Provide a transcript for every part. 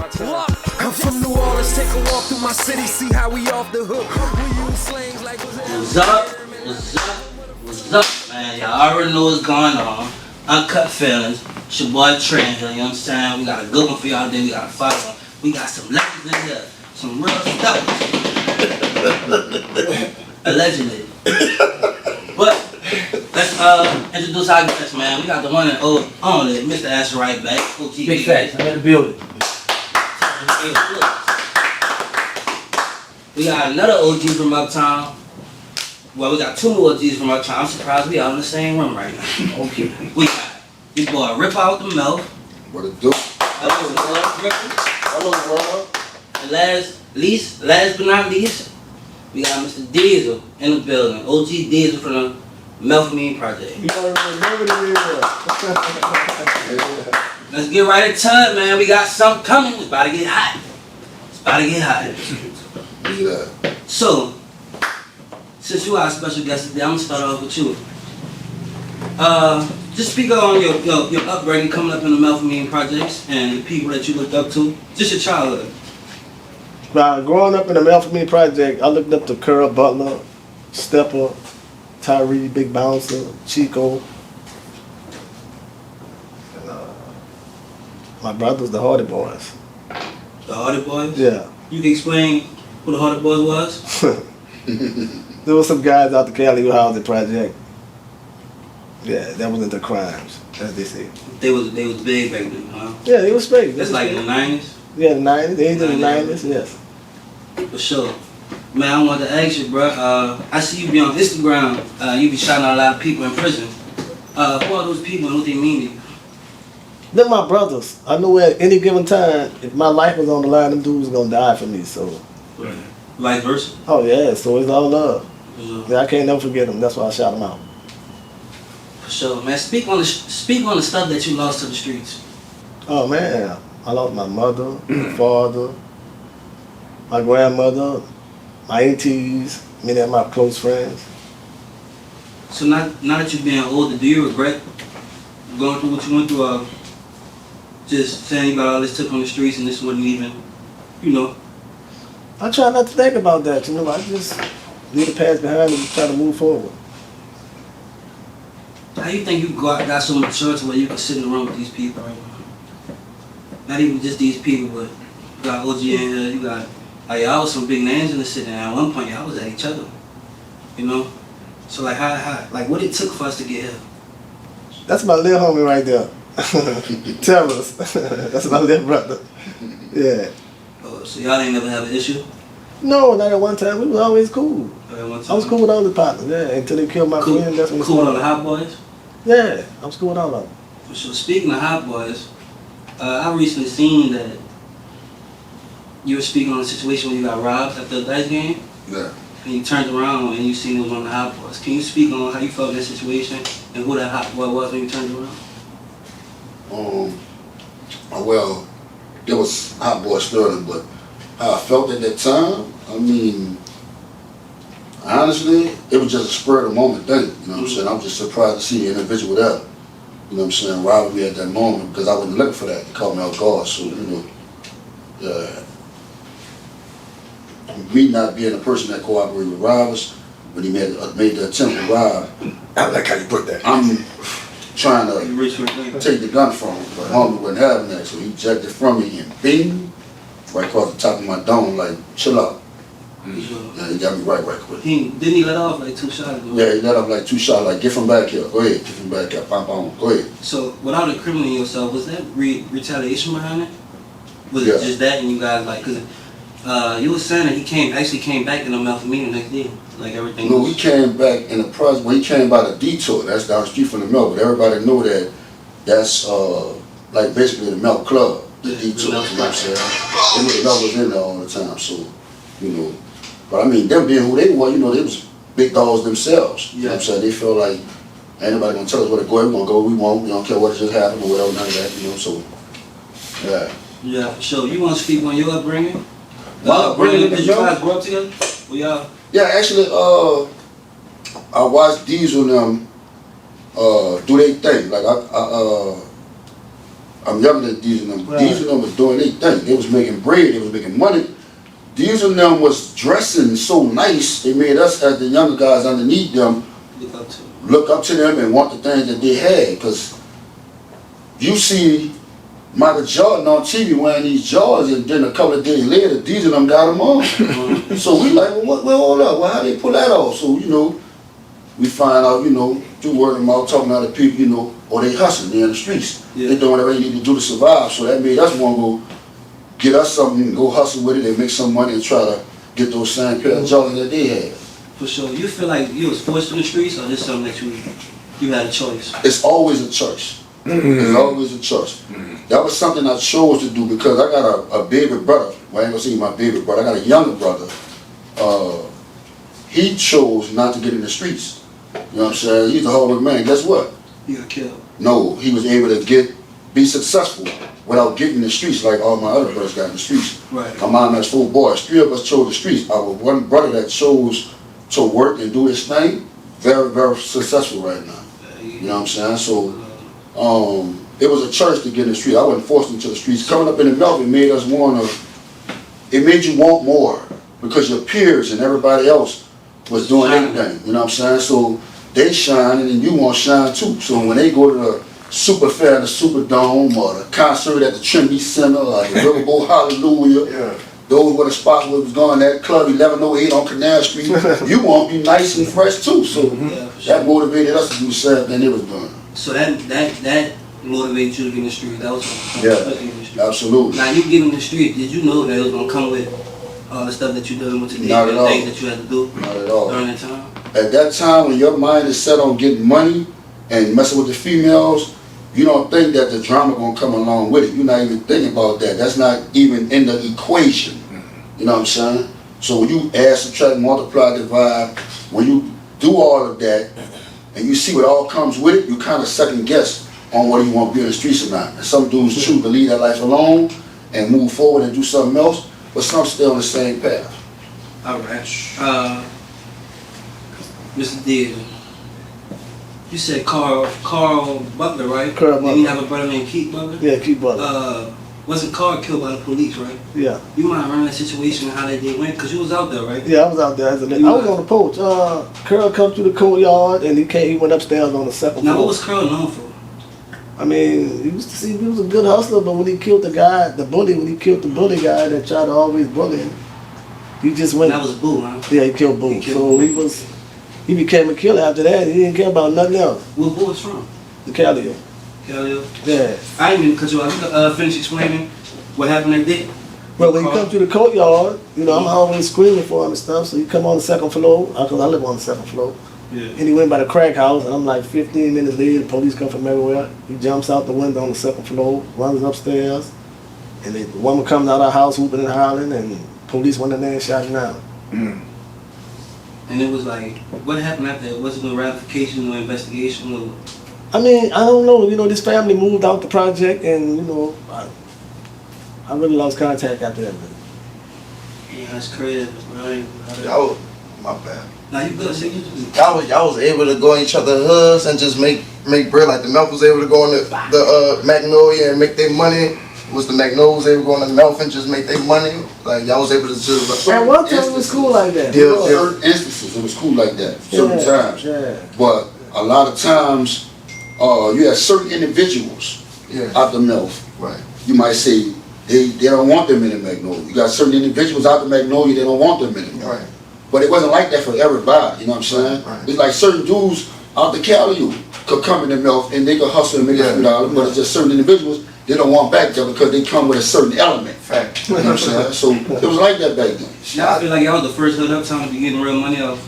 I'm from New Orleans, take a walk through my city, see how we off the hook. We use slangs like what's up? What's up? What's up, man? Y'all already know what's going on. Unkut Feelnz. It's your boy Trent here, you know what I'm saying? We got a good one for y'all today. We got a fun one. We got some legends in here. Some real stuff. Allegedly. But let's introduce our guest, man. We got the one and only Mr. Ass Right Back. Big facts. I'm in the building. We got another OG from uptown. Well, we got two more OGs from uptown. I'm surprised we all in the same room right now. Okay. We got your boy Rippa out the mouth. What it do? Hello, world. And last but not least, we got Mr. Diesel in the building. OG Diesel from the Upbringing Project. You already remember the Let's get right into it, man. We got something coming. It's about to get hot. It's about to get hot. Yeah. So, since you are a special guest today, I'm gonna start off with you. Just speak on your upbringing coming up in the Upbringing Projects and the people that you looked up to. Just your childhood. Now, growing up in the Upbringing Project, I looked up to Curl Butler, Stepper, Tyree, Big Bouncer, Chico. And, my brothers, the Hardy Boys. The Hardy Boys? Yeah. You can explain who the Hardy Boys was? There were some guys out the Cali Housing Project. Yeah, that was into crimes, as they say. They was big back then, huh? Yeah, they was big. That's like in the 90s? Yeah, the 90s, the age of the 90s, yes. For sure. Man, I wanted to ask you, bro. I see you be on Instagram. You be shouting out a lot of people in prison. Who are those people and what they mean to you? They're my brothers. I knew at any given time, if my life was on the line, them dudes was gonna die for me. So. Right. Vice versa. Oh yeah, so it's all love. Sure. Yeah, I can't never forget them. That's why I shout them out. For sure, man. Speak on the stuff that you lost to the streets. Oh man, I lost my mother, my father, my grandmother, my aunties, many of my close friends. So now that you're being older, do you regret going through what you went through? Just saying about all this took on the streets and this wasn't even, you know. I try not to think about that, you know. I just leave the past behind and try to move forward. How you think you got so mature where you can sit in the room with these people right now? Not even just these people, but you got OG in here, you got, y'all was some big names in the city, and at one point y'all was at each other, you know? So like like what it took for us to get here? That's my little homie right there. Tell us. That's my little brother. Yeah. Oh, so y'all ain't never have an issue? No, not at one time. We was always cool. At one time? I was cool with all the partners, yeah, until they killed my friend. That's when cool with all the hot boys? Yeah, I was cool with all of them. So speaking of hot boys, I recently seen that you were speaking on a situation where you got robbed at the last game. Yeah. And you turned around and you seen it was one of the hot boys. Can you speak on how you felt in that situation and who that hot boy was when you turned around? Well, there was hot boy Sterling, but how I felt at that time, I mean, honestly, it was just a spur of the moment thing. You know what I'm saying? I'm just surprised to see an individual there. You know what I'm saying? Robbing me at that moment because I wasn't looking for that. They caught me off guard. So, you know, me not being a person that cooperated with robbers, when he made the attempt to rob, I like how you put that. I'm trying to take the gun from him, but homie wasn't having that, so he jacked it from me and bing, right across the top of my dome, like, chill out. Yeah, he got me right quick. Didn't he let off like 2 shots? Yeah, he let off like 2 shots, like, get from back here, go ahead, get from back here, pop on, go ahead. So, without incriminating yourself, was that retaliation behind it? Was it just that and you guys like, cause you were saying that he actually came back in the mouth of me the next day, like everything No, was... he came back in the process, when he came by the detour, that's down the street from the mill, but everybody knew that that's like basically the Milk Club, the detour, you know what I'm saying? They knew the Milk was in there all the time, so, you know. But I mean, them being who they were, you know, they was big dogs themselves. You know what I'm saying? They feel like ain't nobody gonna tell us where to go, we're gonna go, we won't, we don't care what just happened or whatever, none of that, you know, so, yeah. Yeah, for sure. You wanna speak on your upbringing? My upbringing, did you guys grow up together? Well, y'all... Yeah, actually, I watched Diesel and them do their thing. Like I'm younger than these and them. Right. These and them was doing their thing. They was making bread. They was making money. These and them was dressing so nice. They made us as the younger guys underneath them look up to them and want the things that they had. Because you see Michael Jordan on TV wearing these Jordans, and then a couple of days later, these and them got them on. So we like, well, hold up, well, how they pull that off? So, you know, we find out, you know, through word of mouth, talking to other people, you know, or they hustling, they in the streets. Yeah. They doing whatever they need to do to survive. So that made us want to go get us something, go hustle with it, and make some money and try to get those same pair of Jordans that they had. For sure. You feel like you was forced in the streets, or just something that you had a choice? It's always a choice. It's always a choice. That was something I chose to do because I got a baby brother. Well, I ain't gonna say my baby brother. I got a younger brother. He chose not to get in the streets. You know what I'm saying? He's a hard man. Guess what? He got killed. No, he was able to be successful without getting in the streets like all my other brothers got in the streets. Right. My mom has 4 boys. 3 of us chose the streets. I was one brother that chose to work and do his thing. Very, very successful right now. You know what I'm saying? So, it was a choice to get in the street. I wasn't forced into the streets. Coming up in the Melbourne made us it made you want more because your peers and everybody else was doing anything. You know what I'm saying? So they shine and then you want to shine too. So when they go to the Super Fair, the Superdome, or the concert at the Trinity Center, or the Riverboat Hallelujah, those were the spots where it was going, that club 1108 on Canal Street. You want to be nice and fresh too. So that motivated us to do the same thing they was doing. So that motivated you to get in the street. That was Absolutely. Now you get in the street, did you know that it was gonna come with all the stuff that you dealing with today? Not at all. Things that you had to do Not at all. during that time? At that time, when your mind is set on getting money and messing with the females, you don't think that the drama gonna come along with it. You're not even thinking about that. That's not even in the equation. You know what I'm saying? So when you add, subtract, multiply, divide, when you do all of that and you see what all comes with it, you kind of second guess on whether you want to be in the streets or not. And some dudes choose to leave that life alone and move forward and do something else, but some stay on the same path. All right. Mr. Deal, you said Carl Butler, right? Carl Butler. Then you have a brother named Keith Butler? Yeah, Keith Butler. Wasn't Carl killed by the police, right? Yeah. You mind running that situation and how they did win? Because you was out there, right? Yeah, I was out there as a nigga. I was on the porch. Curl come through the courtyard and he went upstairs on the second Now, floor. what was Carl known for? I mean, he was a good hustler, but when he killed when he killed the bully guy that tried to always bully him, he just went. That was Boo, huh? Yeah, he killed Boo. He became a killer after that. He didn't care about nothing else. Where Boo was from? The Callio. Callio? Yeah. I didn't even cut you off. I finish explaining what happened that day. Well, when he come through the courtyard, you know, I'm always screaming for him and stuff, so he come on the second floor, because I live on the second floor. Yeah. And he went by the crack house, and I'm like 15 minutes later, the police come from everywhere. He jumps out the window on the second floor, runs upstairs, and the woman comes out of the house whooping and howling, and police went in there and shot him down. And it was like, what happened after that? Was it no ratification, no investigation? No... I mean, I don't know. You know, this family moved out the project, and, you know, I really lost contact after that. Yeah, that's crazy, right? Y'all, my bad. Now you good, see? Y'all was able to go in each other's hoods and just make bread. Like the Melf was able to go in the Magnolia and make their money. Was the Magnolias able to go in the Melf and just make their money? Like y'all was able to just. At one time it was cool like that. Certain instances, it was cool like that. Certain times. Yeah. But a lot of times, you have certain individuals out the Melf. Right. You might say they don't want them in the Magnolia. You got certain individuals out the Magnolia, they don't want them in it. Right. But it wasn't like that for everybody, you know what I'm saying? Right. It's like certain dudes out the Cali could come in the Melf and they could hustle and make a few dollars, but it's just certain individuals, they don't want back there because they come with a certain element. Fact. You know what I'm saying? So it was like that back then. Y'all feel like y'all was the first hood uptown to be getting real money off,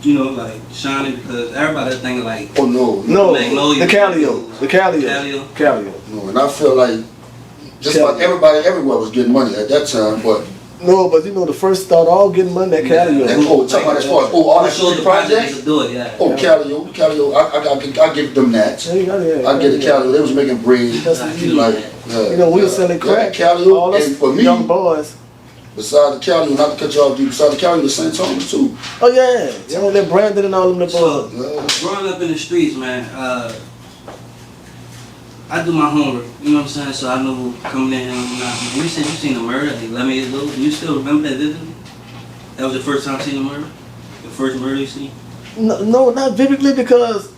you know, like shining, because everybody thinking like, Oh no. No, Magnolia. the Callio. No, and I feel like just about everybody everywhere was getting money at that time, but No, but you know, the first start all getting money, that Callio. talking about as far as all that showed the project. to do it, yeah. Oh, Callio, I give them that. Yeah, I get the Callio. They was making bread. Like, You know, we were selling crack. Callio, all us and for me, young boys. Besides the Callio, not to cut you off, beside the Callio, the St. Thomas too. Oh yeah, you know, they're Brandon and all them the So, boys. growing up in the streets, man, I do my homework, you know what I'm saying? So I know coming in here, when you said you seen a murder at 11 years old, do you still remember that vividly? That was your first time seeing a murder? The first murder you seen? No, not vividly because,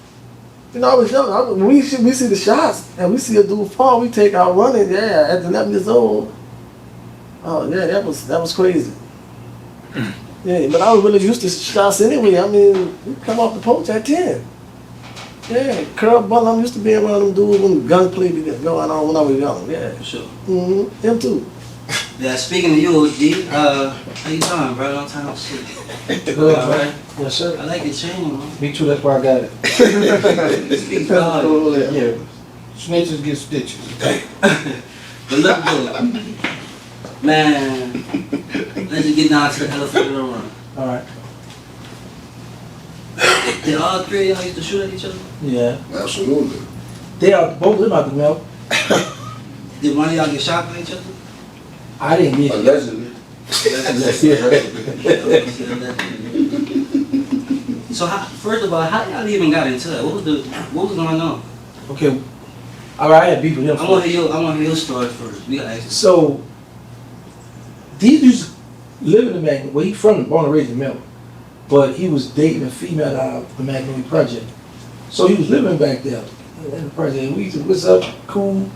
you know, I was young. When we see the shots and we see a dude fall, we take out running. Yeah, at 11 years old. Oh yeah, that was crazy. Yeah, but I was really used to shots anyway. I mean, we come off the porch at 10. Yeah, curb ball. I'm used to being around them dudes when gunplay be going on when I was young. Yeah, For sure. Him too. Yeah, speaking of you, D, how you doing, bro? Long time no see. Good, All right. Yes, sir. I like your chain, man. Me too, that's why I got it. Speak God. Yeah. Snitches get stitches. But look good. Man, let's just get down to the elephant in the room. Alright. Did all three of y'all used to shoot at each other? Yeah. Absolutely. They are both live out the milk. Did one of y'all get shot by each other? I didn't get it. Allegedly. So first of all, how y'all even got into that? What was going on? Okay. Alright, I had beef with him. I want to hear your story first. We gotta ask you. So, these used to live in the Magnolia. Well, he born and raised in Melbourne. But he was dating a female out of the Magnolia Project. So he was living back there in the project. We used to, what's up, cool.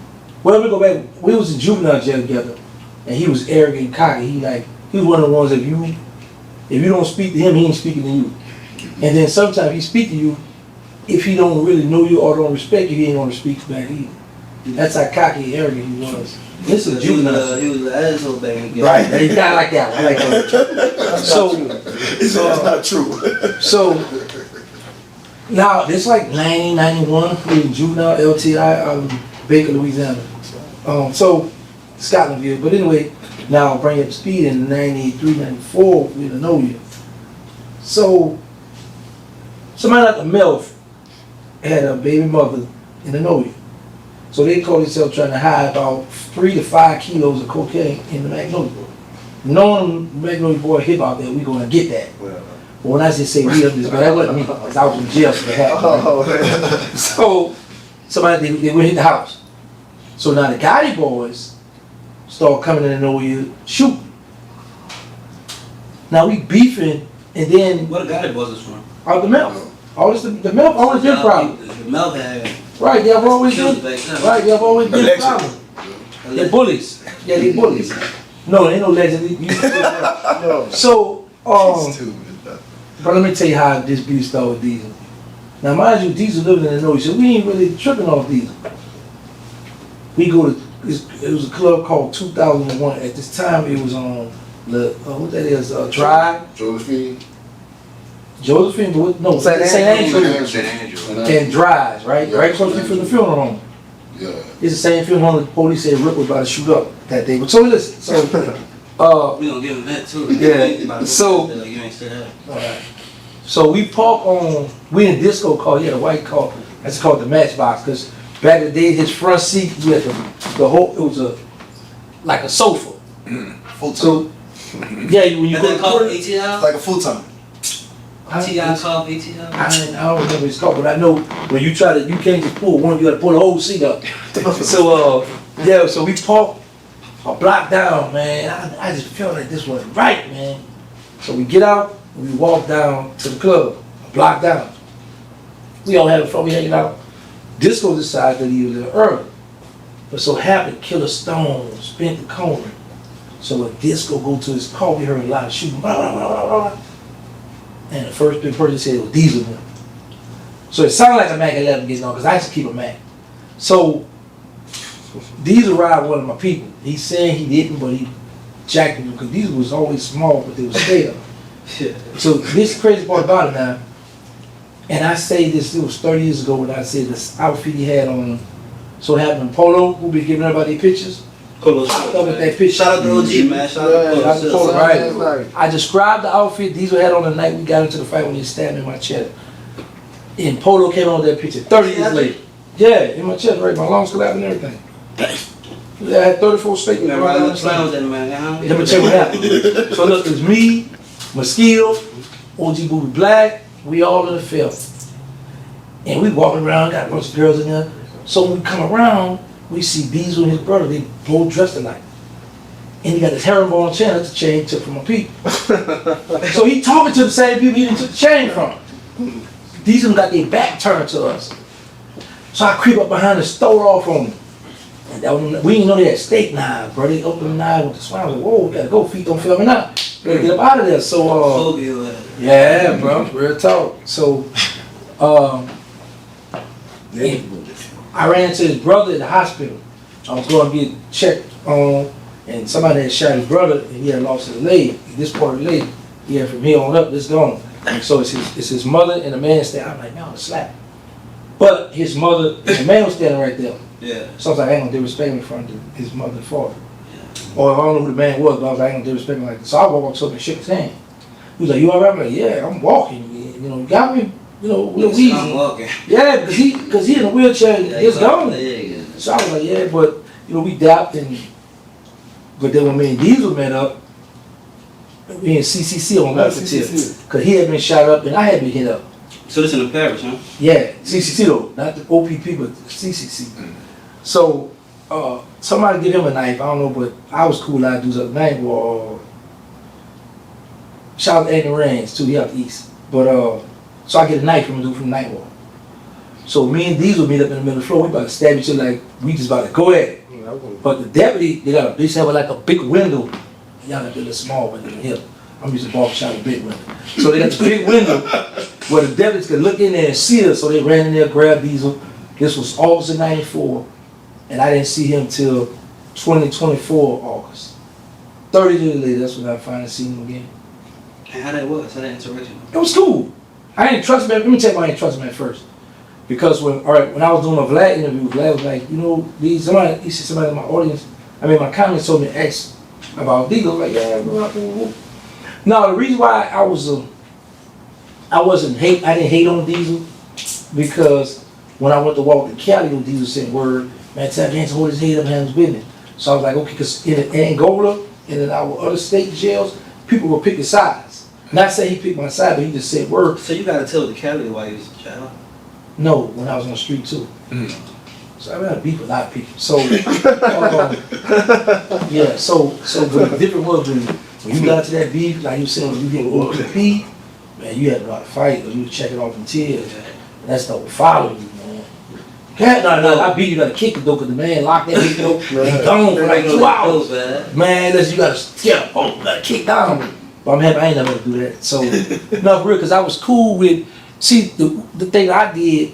Well, we go back, we was in juvenile jail together. And he was arrogant and cocky. He was one of the ones that if you don't speak to him, he ain't speaking to you. And then sometimes he speak to you, if he don't really know you or don't respect you, he ain't gonna speak back either. That's how cocky and arrogant he was. This is juvenile. He was an asshole back in the game. Right, he's kind of like that. I like that. So That's not true. So now it's like 1991. We in juvenile LTI, Baker, Louisiana. So Scotlandville. But anyway, now I'll bring it up to speed in 93, 94, we don't know you. So somebody like the MILF had a baby mother in the Noya. So they called themselves trying to hide about 3 to 5 kilos of cocaine in the Magnolia. Knowing the Magnolia boy hip out there, we gonna get that. But when I say we up this, but that wasn't me, because I was in jail for that. So somebody they went hit the house. So now the Gotti boys start coming in the Noya shooting. Now we beefing, and then What the guy was this from? out the mouth. All this the mouth always been a problem. The mouth had Right, they've always been. killed back then. Right, they've always been a problem. They're bullies. Yeah, they bullies. No, ain't no legend. So, but let me tell you how this beef started with Diesel. Now, mind you, Diesel living in the North, so we ain't really tripping off Diesel. We go to, it was a club called 2001. At this time, it was on, what that is, Drive. Josephine, but no, St. Andrew. And Drives, right? Yeah. Right across from the funeral home. Yeah. It's the same funeral home the police said Rippa was about to shoot up that day. But so listen, so We gonna give him that too. Yeah. So- Like, you ain't said that. so we park on, we in a disco car, he had a white car, that's called the Matchbox, because back in the day, his front seat, you had the whole, it was like a sofa. Full time. So, yeah, when you And then called go to ATL? Like a full time. TI called ATL? I don't remember his car, but I know when you try to, you can't just pull one, you gotta pull the whole seat up. So, yeah, so we parked a block down, man. I just felt like this wasn't right, man. So we get out, and we walk down to the club, a block down. We all having fun, we hanging out. Disco decided that he was there early. But so happened, Killer Stone spent the corner. So when Disco go to his car, we heard a lot of shooting. Blah, blah, blah, blah, blah. And the first big person said it was Diesel. So it sounded like a Mac 11 getting on, because I used to keep a Mac. So Diesel robbed one of my people. He's saying he didn't, but he jacked him, because Diesel was always small, but they were scared. So this is the crazy part about it now. And I say this, it was 30 years ago when I said this outfit he had on. So it happened in Polo, who been giving everybody pictures. Polo Look at that picture. Shout out to OG, man. Shout out to Shout out to Polo. Polo, right. I described the outfit Diesel had on the night we got into the fight when he stabbed me in my chest. And Polo came on that picture 30 years later. Yeah, in my chest, right? My lungs collapsed and everything. Yeah, I had 34 statements. Man, I look clown with that man. Let me tell you what happened. So look, it's me, Mosquito, OG Booby Black, we all in the field. And we walking around, got a bunch of girls in there. So when we come around, we see Diesel and his brother, they both dressed alike. And he got his hair on chain, that's the chain he took from my people. So he talking to the same people he done took the chain from. Diesel got their back turned to us. So I creep up behind the store off on him. And that was, we didn't know they had steak knives, bro. They opened the knife with the swine. I was like, whoa, we gotta go, feet don't feel me now. Gotta get up out of there. So, yeah, bro, real talk. So, I ran into his brother at the hospital. I was going to get checked on, and somebody had shot his brother, and he had lost his leg. This part of the leg, he had from here on up, this gone. So it's his mother and the man standing. I'm like, man, I'm slap. But his mother and the man was standing right there. Yeah. So I was like, I ain't gonna disrespect him in front of his mother and father. Yeah. Or I don't know who the man was, but I was like, I ain't gonna disrespect him like this. So I walked up to him and shook his hand. He was like, you all right? I'm like, yeah, I'm walking. You know, you got me, you know, real easy. I'm walking. Yeah, because he in a wheelchair, it's gone. Yeah. So I was like, yeah, but, you know, we dapped but then when me and Diesel met up, me and CCC on that because he had been shot up and I had been hit up. So this in the parish, huh? Yeah, CCC though, not the OPP, but CCC. So, somebody give him a knife, I don't know, but I was cool, I do something. Name was, shout out to Andy Rains too, he out the east. But, so I get a knife from a dude from Nightwall. So me and Diesel meet up in the middle of the floor, we about to stab each other like, we just about to go at it. But the deputy, they have like a big window. Y'all got the small window here. I'm using barbershop, a big window. So they got the big window where the deputies could look in there and see us. So they ran in there, grabbed Diesel. This was August of '94, and I didn't see him till 2024 August. 30 years later, that's when I finally seen him again. And how that was? How that interaction? It was cool. I didn't trust him. Let me tell you why I didn't trust him at first. Because when I was doing a Vlad interview, Vlad was like, you know, he said somebody in my audience, my comments told me to ask about Diesel. Like, yeah, bro. No, the reason why I didn't hate on Diesel, because when I went to walk in Cali, when Diesel said word, man, tell Gansta hold his head up and handle his business. So I was like, okay, because in Angola and in our other state jails, people were picking sides. Not saying he picked my side, but he just said word. So you gotta tell the Cali why you was a child? No, when I was on the street too. So I had to beef with a lot of people. So, yeah, so but the difference was when you got to that beef, like you said, when you get OPP, man, you had to know how to fight, or you was checking off in tears. And that stuff would follow you, man. I beat you, gotta kick it though, because the man locked that beat though, and gone for like 2 hours. Man, you gotta kick down. But I'm happy I ain't never do that. So, no, for real, because I was cool with, see, the thing I did,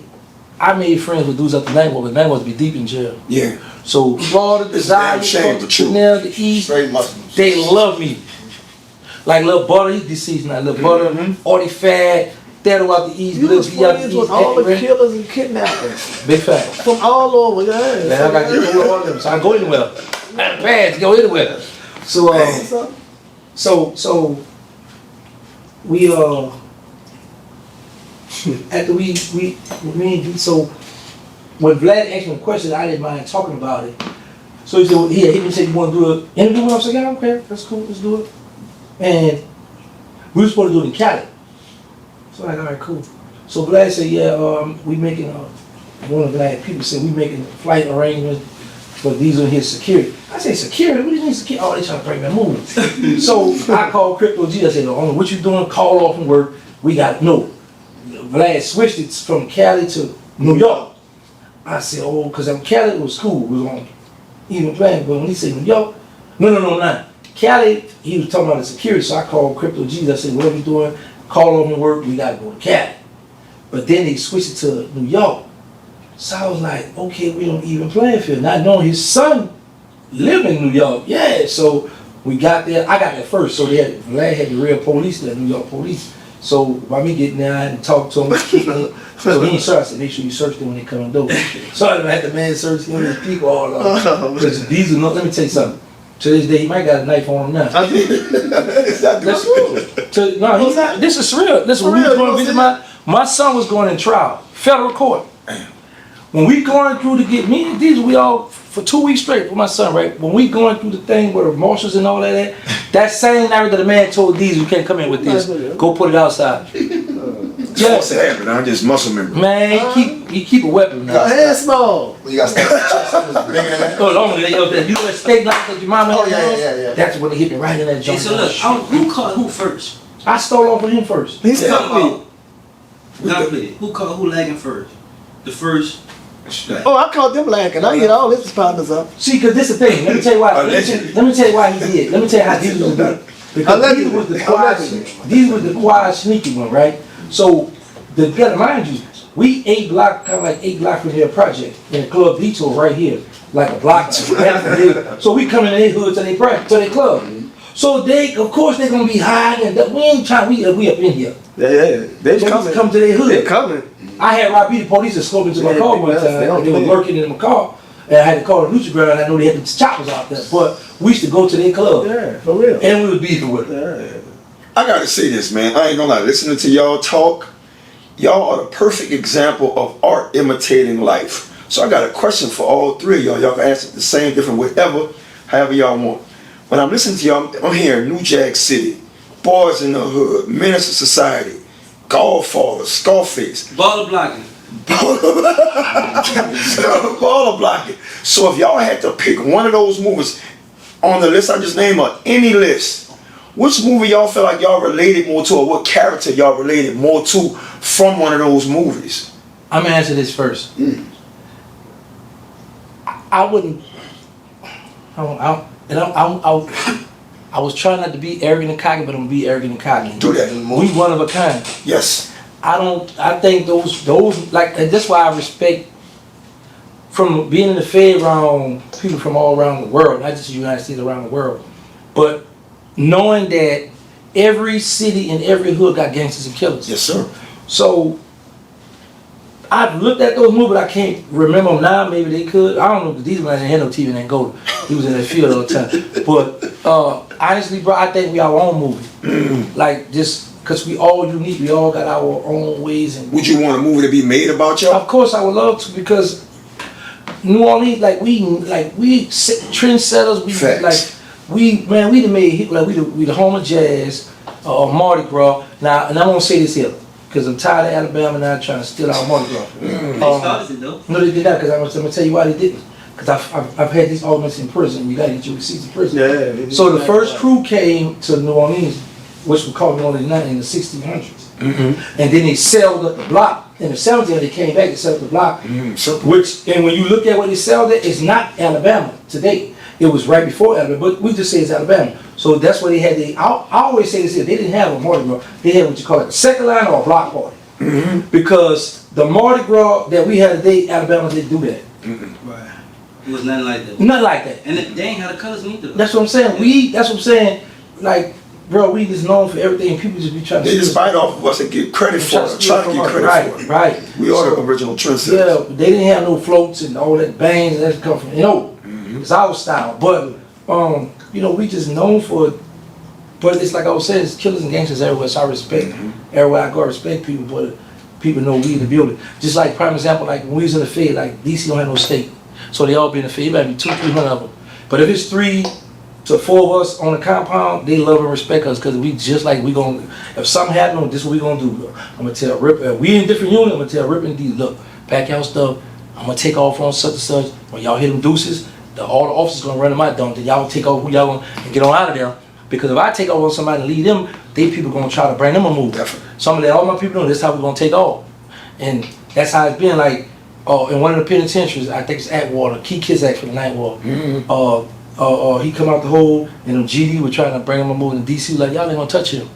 I made friends with dudes up the Langford, but Langford to be deep in jail. Yeah. So, Florida, Desire, the East, they love me. Like Lil Butter, he's deceased now. Lil Butter, Artie Fad, That'll out the East, You was friends with all the killers and kidnappers. Big fact. From all over, yeah. Man, I got to get through all of them, so I go anywhere. I'm bad to go anywhere. So, we after so when Vlad asked me a question, I didn't mind talking about it. So he said, he said, you want to do an interview with us? I said, yeah, okay, that's cool, let's do it. And we were supposed to do it in Cali. So I'm like, all right, cool. So Vlad said, yeah, we making, one of Vlad people said, we making flight arrangements for these are his security. I said, security? What do you mean security? Oh, they trying to break my move. So I called Crypto G, I said, oh, what you doing? Call off from work. We got, no. Vlad switched it from Cali to New York. I said, oh, because in Cali it was cool. We was on even playing, but when he said New York, no. Cali, he was talking about the security, so I called Crypto G. I said, what are you doing? Call off from work, we got to go to Cali. But then they switched it to New York. So I was like, okay, we don't even playing field. Not knowing his son lived in New York. Yeah, so we got there. I got there first, so Vlad had the real police there, New York police. So by me getting there and talk to him, so he ain't search. I said, make sure you search them when they come in the door. So I had the man search him and people all over. Because these are let me tell you something. To this day, he might got a knife on him now. Is that true? No, he's not. This is real. Listen, when we was going to visit my son was going in trial, federal court. When we going through to get me and these, we all for 2 weeks straight for my son, right? When we going through the thing with the marshals and all that same night that the man told these, you can't come in with this. Go put it outside. force of habit, I just muscle memory. Man, he keep a weapon now. Your head small. You got stuff bigger than that. Oh, long as they up there. You know that steak knife that your mama Oh, had? yeah. That's when they hit me right in that Hey, joint. so look, who caught who first? I stole off of him first. He's coming. Who caught who lagging first? The first. Oh, I caught them lacking. I get all his partners up. See, cause this the thing. Let me tell you why. Allegedly. Let me tell you why he did. Let me tell you how these was done. Because these was the quiet. These was the quiet, sneaky one, right? So, you gotta mind you, we 8 block, kind of like 8 block from here project in the club detour right here, like a block. So we come in their hood to their club. So they, of course, they gonna be high and we ain't trying. We up in here. Yeah. They So coming. come to their hood. They coming. I had Robbie the police escort into my Yeah, car one because they time. don't They were play. working in my car, and I had to call the Lucha Girl, and I know they had the choppers out there. But we used to go to their club, Yeah, for real. and we was beefing with them. Yeah. I gotta say this, man. I ain't gonna lie. Listening to y'all talk, y'all are the perfect example of art imitating life. So I got a question for all 3 of y'all. Y'all can answer the same, different, whatever, however y'all want. When I'm listening to y'all, I'm hearing New Jack City, Boys in the Hood, Menace to Society, Godfather, Scarface. Baller blocking. Baller blocking. So if y'all had to pick one of those movies on the list I just named, or any list, which movie y'all feel like y'all related more to, or what character y'all related more to from one of those movies? I'm gonna answer this first. I wouldn't. I was trying not to be arrogant and cocky, but I'm gonna be arrogant and cocky. Do that. We one of a kind. Yes. I think those like, and that's why I respect, from being in the Fed around people from all around the world, not just the United States, around the world, but knowing that every city and every hood got gangsters and killers. Yes, sir. So I've looked at those movies, but I can't remember them now. Maybe they could. I don't know, because these guys didn't have no TV and didn't go. He was in that field all the time. But honestly, bro, I think we our own movie. Like, just because we all unique, we all got our own ways. And Would you want a movie to be made about y'all? of course, I would love to, because New Orleans, we trendsetters. We Facts. we done made, like we the home of jazz, Mardi Gras. Now, and I won't say this here, because I'm tired of Alabama now trying to steal our Mardi Gras. They started it though. No, they did not, because I'm gonna tell you why they didn't. Because I've had these arguments in prison. You gotta get your receipts in prison. Yeah. So the first crew came to New Orleans, which was called New Orleans in the 1600s. And then they settled up the block. In the 70s, they came back and settled the block. Which, and when you look at what they settled it, it's not Alabama today. It was right before Alabama, but we just say it's Alabama. So that's what they had. I always say this here, they didn't have a Mardi Gras. They had what you call it a second line or a block party. Because the Mardi Gras that we had today, Alabama didn't do that. Right. It was nothing like that. Nothing like that. And they ain't had the colors neither. That's what I'm saying. That's what I'm saying. Like, bro, we just known for everything. People just be trying to They just bite off of us and get credit for it. Try to get credit for it. Right. We are the original trendsetters. Yeah, they didn't have no floats and all that bangs and that come from, it's our style. But, we just known for it. But it's like I was saying, it's killers and gangsters everywhere, so I respect. Everywhere I go, I respect people, but people know we in the building. Just like, prime example, like when we was in the Fed, like DC don't have no state. So they all be in the Fed, it might be 200-300 of them. But if it's 3 to 4 of us on the compound, they love and respect us, because we just like, if something happen, this is what we gonna do. I'm gonna tell Rippa, we in different units, I'm gonna tell Rippa and D, look, pack y'all stuff, I'm gonna take off on such and such. When y'all hit them deuces, all the officers gonna run them out, then y'all take off who y'all gonna, and get on out of there. Because if I take off on somebody and lead them, they people gonna try to bring them a move. Definitely. Some of that, all my people know, this is how we gonna take off. And that's how it's been. Like, in one of the penitentiaries, I think it's Atwater, Key Kids Act for the Night War. He come out the hole, and them GD were trying to bring him a move, and DC was like, y'all ain't gonna touch him.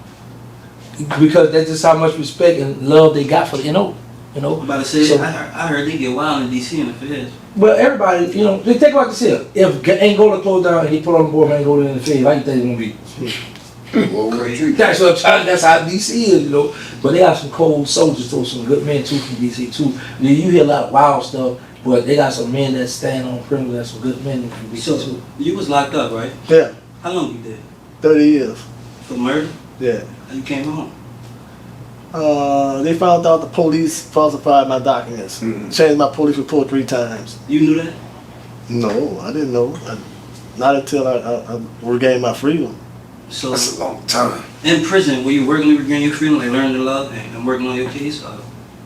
Because that's just how much respect and love they got for the NO. I'm about to say, So- I heard they get wild in DC in the Feds. Well, everybody, they think about this here. If Angola closed down and he put on the board of Angola in the Fed, how you think it's gonna be? That's what I'm trying. That's how DC is, But they got some cold soldiers too, some good men too from DC too. You hear a lot of wild stuff, but they got some men that stand on perimeter. That's some good men from DC So, too. you was locked up, right? Yeah. How long you did? 30 years. For murder? Yeah. How you came home? They found out the police falsified my documents. Changed my police report 3 times. You knew that? No, I didn't know. Not until I regained my freedom. So That's a long time. in prison, were you working to regain your freedom, like learning to love and working on your case?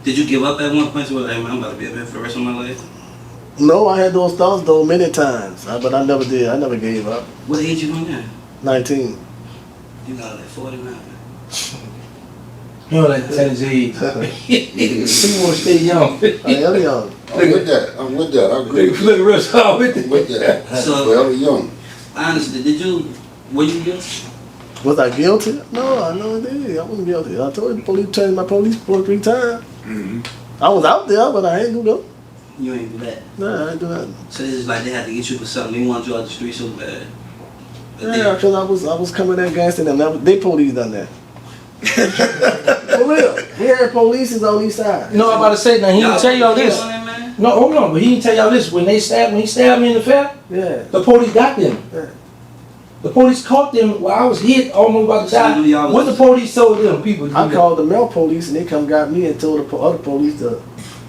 Did you give up at one point? So like, man, I'm about to be up here for the rest of my life. No, I had those thoughts though many times, but I never did. I never gave up. What age you on now? 19. You got like 49. You know, like that is age. He want to stay young. I am young. I'm with that. I'm with that. I agree with Look real hard with it. that. So Forever young. honestly, were you guilty? Was I guilty? No, I never did. I wasn't guilty. I told you the police changed my police report 3 times. I was out there, but I ain't do that. You ain't do that. Nah, I ain't do that. So it's just like they had to get you for something. They wanted you out the street so bad. But Yeah, because I was coming at Gansta and they police done that. For real. We had police on each side. You know what I'm about to say now? He didn't tell y'all this. On that, man? No, hold on, but he didn't tell y'all this. When he stabbed me in the fair, Yeah. the police got them. Yeah. The police caught them while I was hit, almost about to So you knew y'all die. was- What the police told them, people? I called the male police and they come got me and told the other police to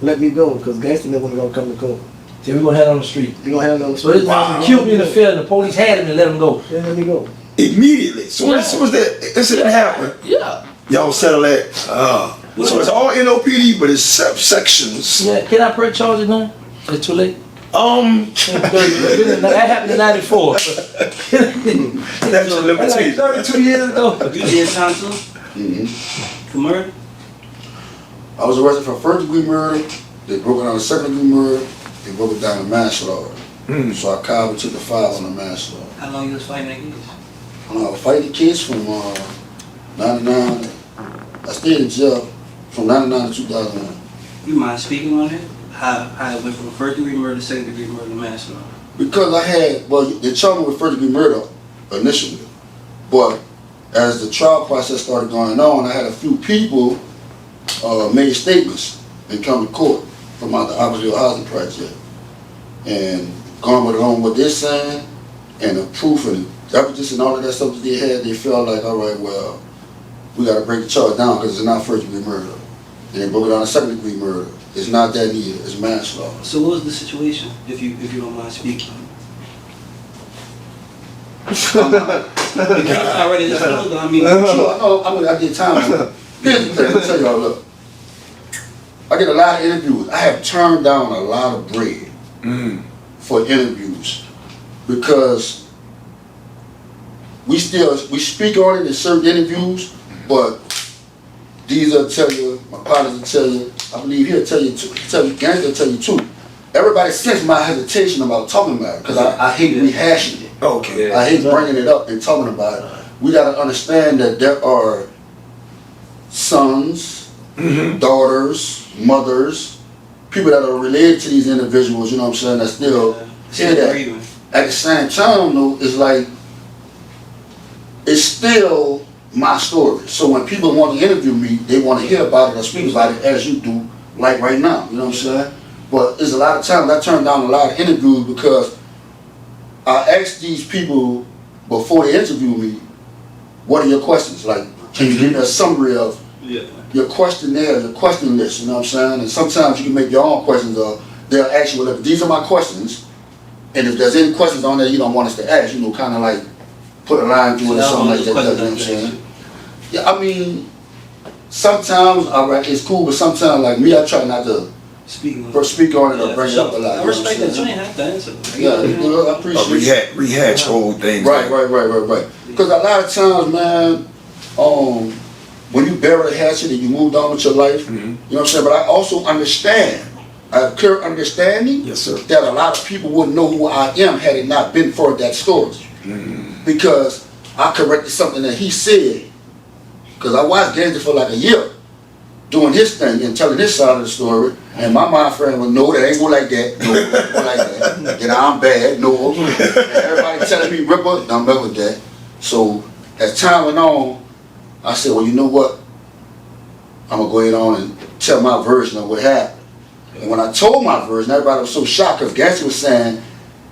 let me go because Gansta never wasn't going to come to court. Say we're gonna head on the street. They going to have it on the So this street. man killed me in the fair, and the police had him and let him go. Yeah, let me go. Immediately. So as soon as that incident happened, Yeah. y'all settle that. So it's all NOPD, but it's subsections. Yeah. Can I press charges now? It's too late. That happened in '94. That's your That's like limitation. 32 years ago. You did time too? For murder? I was arrested for first-degree murder. They broke it down to second-degree murder. They broke it down to manslaughter. So I cobbled took the 5 on the manslaughter. How long you was fighting that case? I was fighting the case from 99. I stayed in jail from 99 to 2001. You mind speaking on it? How it went from first degree murder, second degree murder, to manslaughter? Because I had, well, they charged me with first-degree murder initially. But as the trial process started going on, I had a few people made statements and come to court from out the Upbringing housing project. And going with on what they're saying and the proof and evidence and all of that stuff that they had, they felt like, all right, well, we got to break the charge down because it's not first-degree murder. And they broke it down to second-degree murder. It's not that neither. It's manslaughter. So what was the situation, if you don't mind speaking? If you already just know, though, I mean, Sure, I did time. Here's the thing, let me tell y'all, look. I get a lot of interviews. I have turned down a lot of bread for interviews because we speak on it in certain interviews, but these will tell you, my partners will tell you, I believe he'll tell you too, Gansta will tell you too. Everybody sense my hesitation about talking about it because I hate rehashing it. Okay. I hate bringing it up and talking about it. We got to understand that there are sons, daughters, mothers, people that are related to these individuals, you know what I'm saying, that still hear that. At the same time, though, it's like, it's still my story. So when people want to interview me, they want to hear about it or speak about it as you do, like right now, you know what I'm saying? But there's a lot of times I turn down a lot of interviews because I ask these people before they interview me, what are your questions? Like, can you give me a summary of your questionnaire, your question list, you know what I'm saying? And sometimes you can make your own questions or they'll ask you, well, look, these are my questions. And if there's any questions on there you don't want us to ask, you know, kind of like put a line through it or something like that, you know what I'm saying? Yeah, I mean, sometimes, all right, it's cool, but sometimes, like me, I try not to speak on it or bring it up a lot. I respect that. You ain't have to answer. Yeah, I appreciate it. Rehash old things. Right. Because a lot of times, man, when you bury the hatchet and you move on with your life, you know what I'm saying? But I also understand, I have clear understanding that a lot of people wouldn't know who I am had it not been for that story. Because I corrected something that he said. Because I watched Gansta for like a year doing his thing and telling his side of the story. And my mind friend was, no, that ain't go like that. No, that ain't go like that. That I'm bad. No. And everybody telling me, Rippa, don't mess with that. So as time went on, I said, well, you know what? I'm going to go ahead on and tell my version of what happened. And when I told my version, everybody was so shocked because Gansta was saying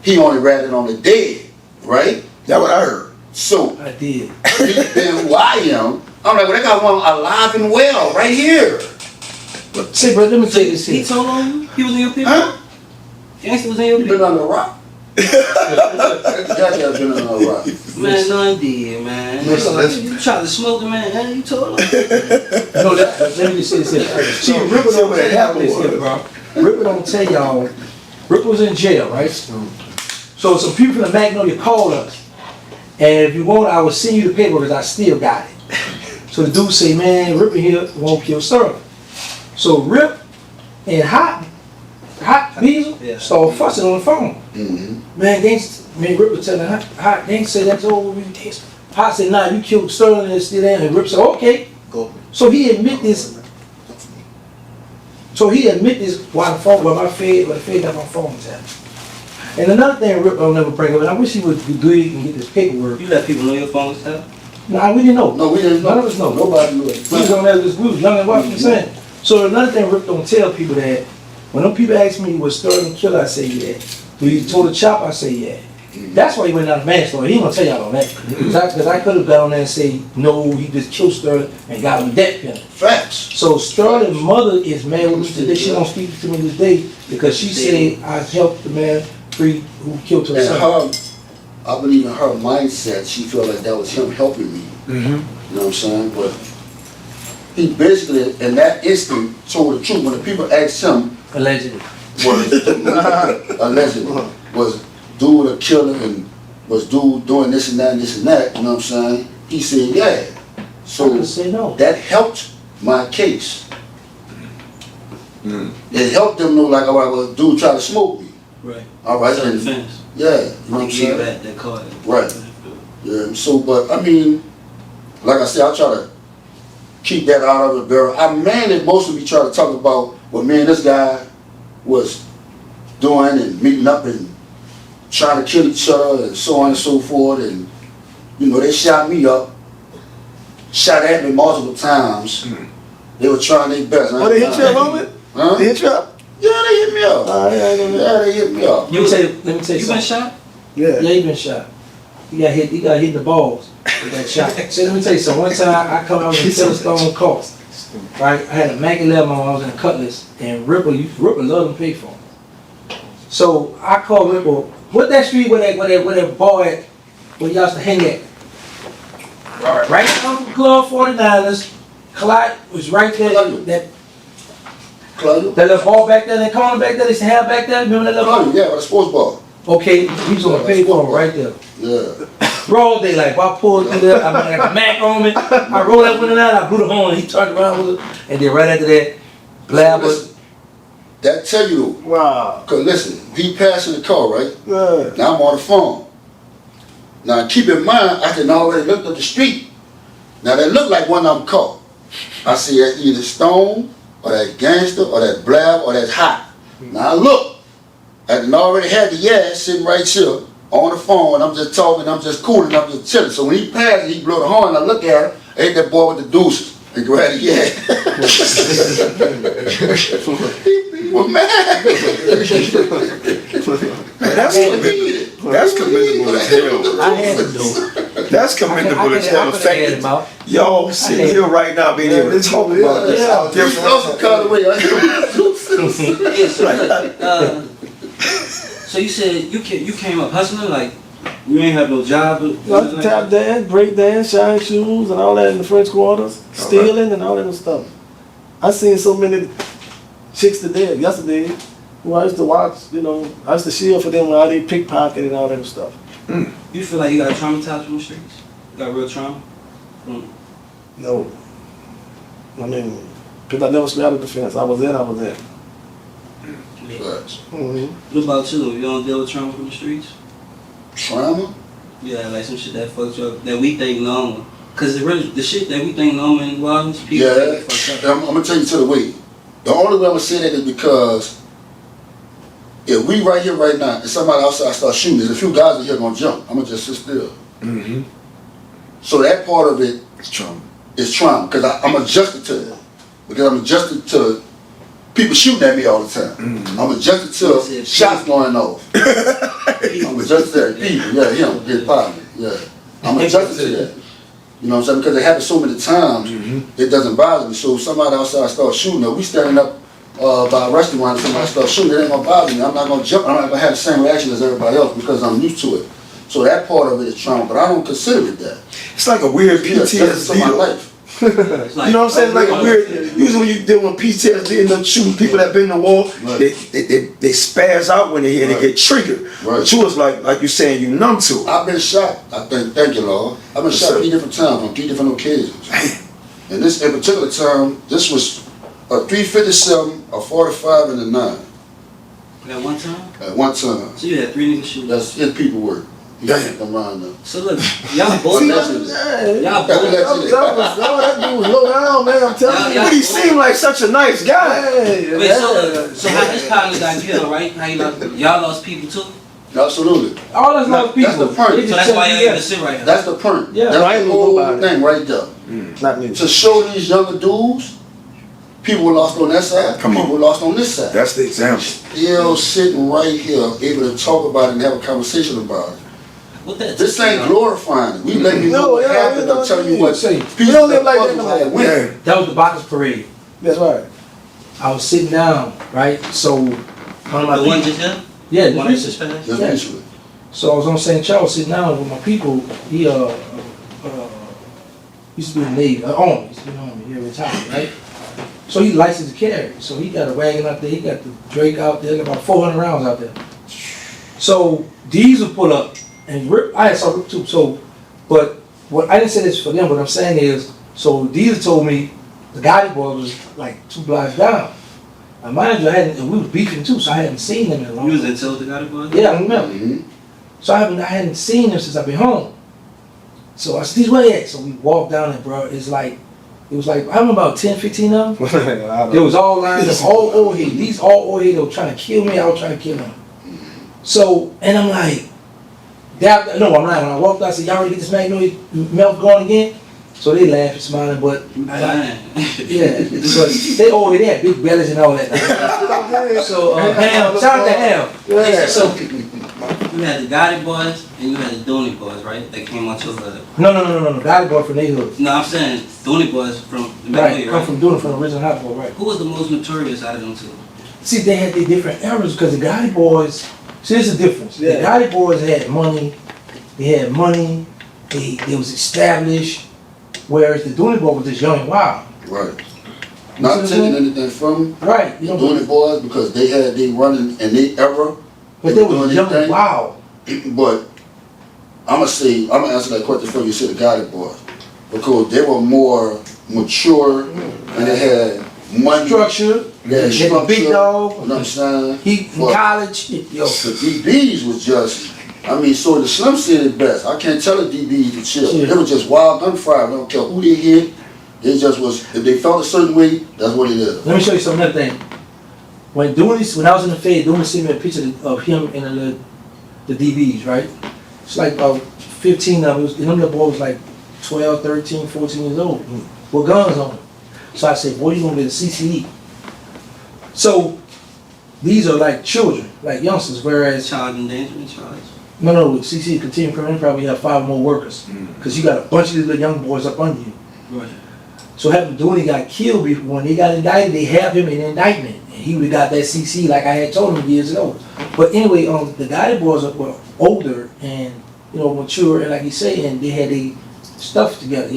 he only ratted on the dead, right? That's what I heard. So, I did. being who I am, I'm like, well, they got one alive and well right here. But say, bro, let me tell you this He here. told on you? He was in your people? Huh? Gansta was in your You people? been under a rock? Jackie has been in a rock. Man, no indeed, man. You tried to smoke the man, huh? You told him. No, let me just say this here. See, Rippa don't tell y'all this here, bro. Rippa don't tell y'all. Rippa was in jail, right? So some people from the Magnolia called us. And if you want, I will send you the paper because I still got it. So the dude say, man, Rippa here won't kill Sterling. So Rip and Hot Beezel started fussing on the phone. Man, Rippa telling Hot, they say that's over with this. Hot said, nah, you killed Sterling and still there. And Rip said, okay. So he admit this. While the Fed got my phone tapped. And another thing Rip don't never bring up, and I wish he would do it and get this paperwork. You let people know your phone was tapped? Nah, we didn't know. No, we didn't know. None of us know. Nobody knew We it. was on there, this group, young and what I'm saying. So another thing Rip don't tell people that, when them people ask me, was Sterling killer, I say yeah. When he told the chop, I say yeah. That's why he went out of manslaughter. He ain't gonna tell y'all on that. Because I could have got on there and say, no, he just killed Sterling and got him death penalty. Facts. So Sterling's mother is mad with me today. She don't speak to me today because she said I helped the man free who killed her And son. I believe in her mindset, she felt like that was him helping me. You know what I'm saying? But he basically, in that instant, told the truth. When the people asked him, Allegedly. was dude a killer and was dude doing this and that and this and that, you know what I'm saying? He said, yeah. So I could say no. that helped my case. It helped them know, like, all right, well, dude tried to smoke me. Right. All right, Self then, defense. yeah, you know what I'm saying? That card. Right. Yeah, so, but I mean, like I said, I try to keep that out of the barrel. I mainly mostly try to talk about what me and this guy was doing and meeting up and trying to kill each other and so on and so forth. And, you know, they shot me up, shot at me multiple times. They were trying their best. Oh, they hit you up on it? Huh? They hit you up? Yeah, they hit me up. Yeah, they hit me up. Let me tell you You been something. shot? Yeah. Yeah, he been shot. He got hit in the balls with that shot. So let me tell you something. One time I come out with a Stone Cost. Right? I had a Mac 11 on, I was in a Cutlass, and Rippa loved to pay for them. So I called Rippa, what that street where that boy where y'all used to hang at? Right down from Club 49ers, Clyde was right there. That Claudio? little ball back there, that corner back there, they used to have back there. Remember that little ball? Claudio, yeah, with a sports ball. Okay, he was gonna pay for him right there. Yeah. Broad daylight, I pulled through there, I got the Mac on me, I rolled that window out, I blew the horn, and he turned around with it, and then right after that, Blab was, Listen, that tell you, Wow. because listen, he passed in the car, right? Yeah. Now I'm on the phone. Now keep in mind, I can already look up the street. Now that look like one of them caught. I see that either Stone, or that Gansta, or that Blab, or that Hot. Now look, I done already had the ass sitting right here on the phone, and I'm just talking, I'm just cooling, I'm just chilling. So when he passed, he blow the horn, I look at him, ain't that boy with the deuces. And grab the ass. He was mad. That's commendable as hell. I had to do it. That's commendable as hell. The fact that y'all sitting here right now being able to talk about this out He was also called away. So you said you came up hustling, like you ain't have no job. Like tap dance, break dance, shine shoes, and all that in the French quarters, stealing and all that stuff. I seen so many chicks today, yesterday, who I used to watch, you know, I used to shield for them while they pickpocket and all that stuff. You feel like you got traumatized from the streets? You got real trauma? No. I mean, because I never straddled the fence. I was in. Mm-hmm. What about you? You don't deal with trauma from the streets? Trauma? Yeah, like some shit that fucked you up, that we think normal. Cause the shit that we think normal in violence, people think Yeah, it fucked up. I'm gonna tell you to the way. The only way I'm gonna say that is because if we right here right now and somebody outside start shooting, there's a few guys in here gonna jump. I'm gonna just sit still. Mm-hmm. So that part of it It's trauma. is trauma because I'm adjusted to it. Because I'm adjusted to people shooting at me all the time. Mm-hmm. I'm adjusted to shots going off. I'm adjusted to that. People, yeah, him, his partner, yeah. I'm adjusted to that. You know what I'm saying? Because it happens so many times, it doesn't bother me. So if somebody outside starts shooting, or we standing up by a restaurant and somebody starts shooting, it ain't gonna bother me. I'm not gonna jump. I'm not gonna have the same reaction as everybody else because I'm used to it. So that part of it is trauma, but I don't consider it that. It's like a weird That's PTSD. my life. You know what I'm saying? It's like a weird. Usually when you deal with PTSD and them shooting people that been in the war, Right. they spaz out when they hear Right. they get triggered. Right. But you was like you saying you numb to it. I've been shot. Thank you, Lord. I've been Yes, shot sir. 3 different times on 3 different occasions. And this in particular time, this was a 357, a 45, and a 9 At one time? at one time. So you had 3 niggas shooting. That's his people work. He Damn. sent them around them. So look, y'all both. See, that's Y'all it. both. that dude was low down, man. I'm telling you. But he seemed like such a nice guy. Hey, Wait, yeah. so how his partner got killed, right? How y'all lost people too? Absolutely. All that's Now, not people. that's the point. They So just that's tell why you y'all even that. sit right here. That's the point. Yeah. That's I ain't the know whole nobody. thing right there. Not me. To show these younger dudes, people were lost on that side, Come on. people were lost on this side. That's the example. Still sitting right here, able to talk about it and have a conversation about it. What that? This ain't glorifying it. We letting you know No, what yeah, happened. yeah, I'm telling you yeah. what Say, pieces you don't live of like that puzzle no had more. went. Yeah. That was the Bacchus parade. That's right. I was sitting down, right? So one of my The one people, just done? yeah, the One recent- just passed? Just Yeah. recently. So I was on St. Charles sitting down with my people. He used to be in the Navy, Army, used to be in the Army, he retired, right? So he licensed to carry. So he got a wagon out there, he got the Drake out there, got about 400 rounds out there. So Diesel pull up and Rip, I had saw Rip too. So, but what I didn't say this for them, what I'm saying is, so Diesel told me the Gotti boy was like 2 blocks down. Now mind you, and we was beefing too, so I hadn't seen them in a long You was time. in Tilda got it, boy? Yeah, I remember. Mhm. So I hadn't seen him since I've been home. So I said, "These where they at?" So we walked down there, bro. It was like, I remember about 10, 15 of them. They was all lined up, all old head. These all old head, they were trying to kill me. I was trying to kill them. So, and I'm like, no, I'm not. When I walked out, I said, "Y'all ready to get this magnolia melt going again?" So they laughed and smiling, but yeah, but they already had big bellies and all that. So Ham, shout out to Ham. Yeah. So You had the Gotti boys and you had the Dooney boys, right? They came on to the. no, Gotti boy from neighborhood. No, I'm saying Dooney boys from the Right, Magnolia, come right? from doing it from the original hot boy, right? Who was the most notorious out of them two? See, they had their different eras because the Gotti boys. See, there's a difference. Yeah. The Gotti boys had money. They was established. Whereas the Dooney boy was just young and wild. Right. You Not see what I'm taking saying? anything from Right. the doing it boys because they running in their era. But they was young and wild. But I'm gonna answer that question before you said the Gotti boys because they were more mature and they had money. Structure. They had They had a big structure. dog. You know what I'm saying? He in But college. Yo. the DBs was just, so the Slim said it best. I can't tell the DBs to chill. Yeah. They were just wild gunfire. We don't care who they hit. It just was, if they felt a certain way, that's what it is. Let me show you something. Another thing. When I was in the Fed, Dooney sent me a picture of him and the DBs, right? It's like about 15 of them. And them little boys was like 12, 13, 14 years old with guns on them. So I said, boy, you gonna get a CCE. So these are like children, like youngsters, whereas Child endangerment charge. no, with CCE, continuing criminal, probably have 5 more workers. Because you got a bunch of these little young boys up under you. Right. So having Dooney got killed before, when they got indicted, they have him in indictment. And he would have got that CC like I had told him years ago. But anyway, the Gotti boys were older and, mature, and like you say, and they had their stuff together,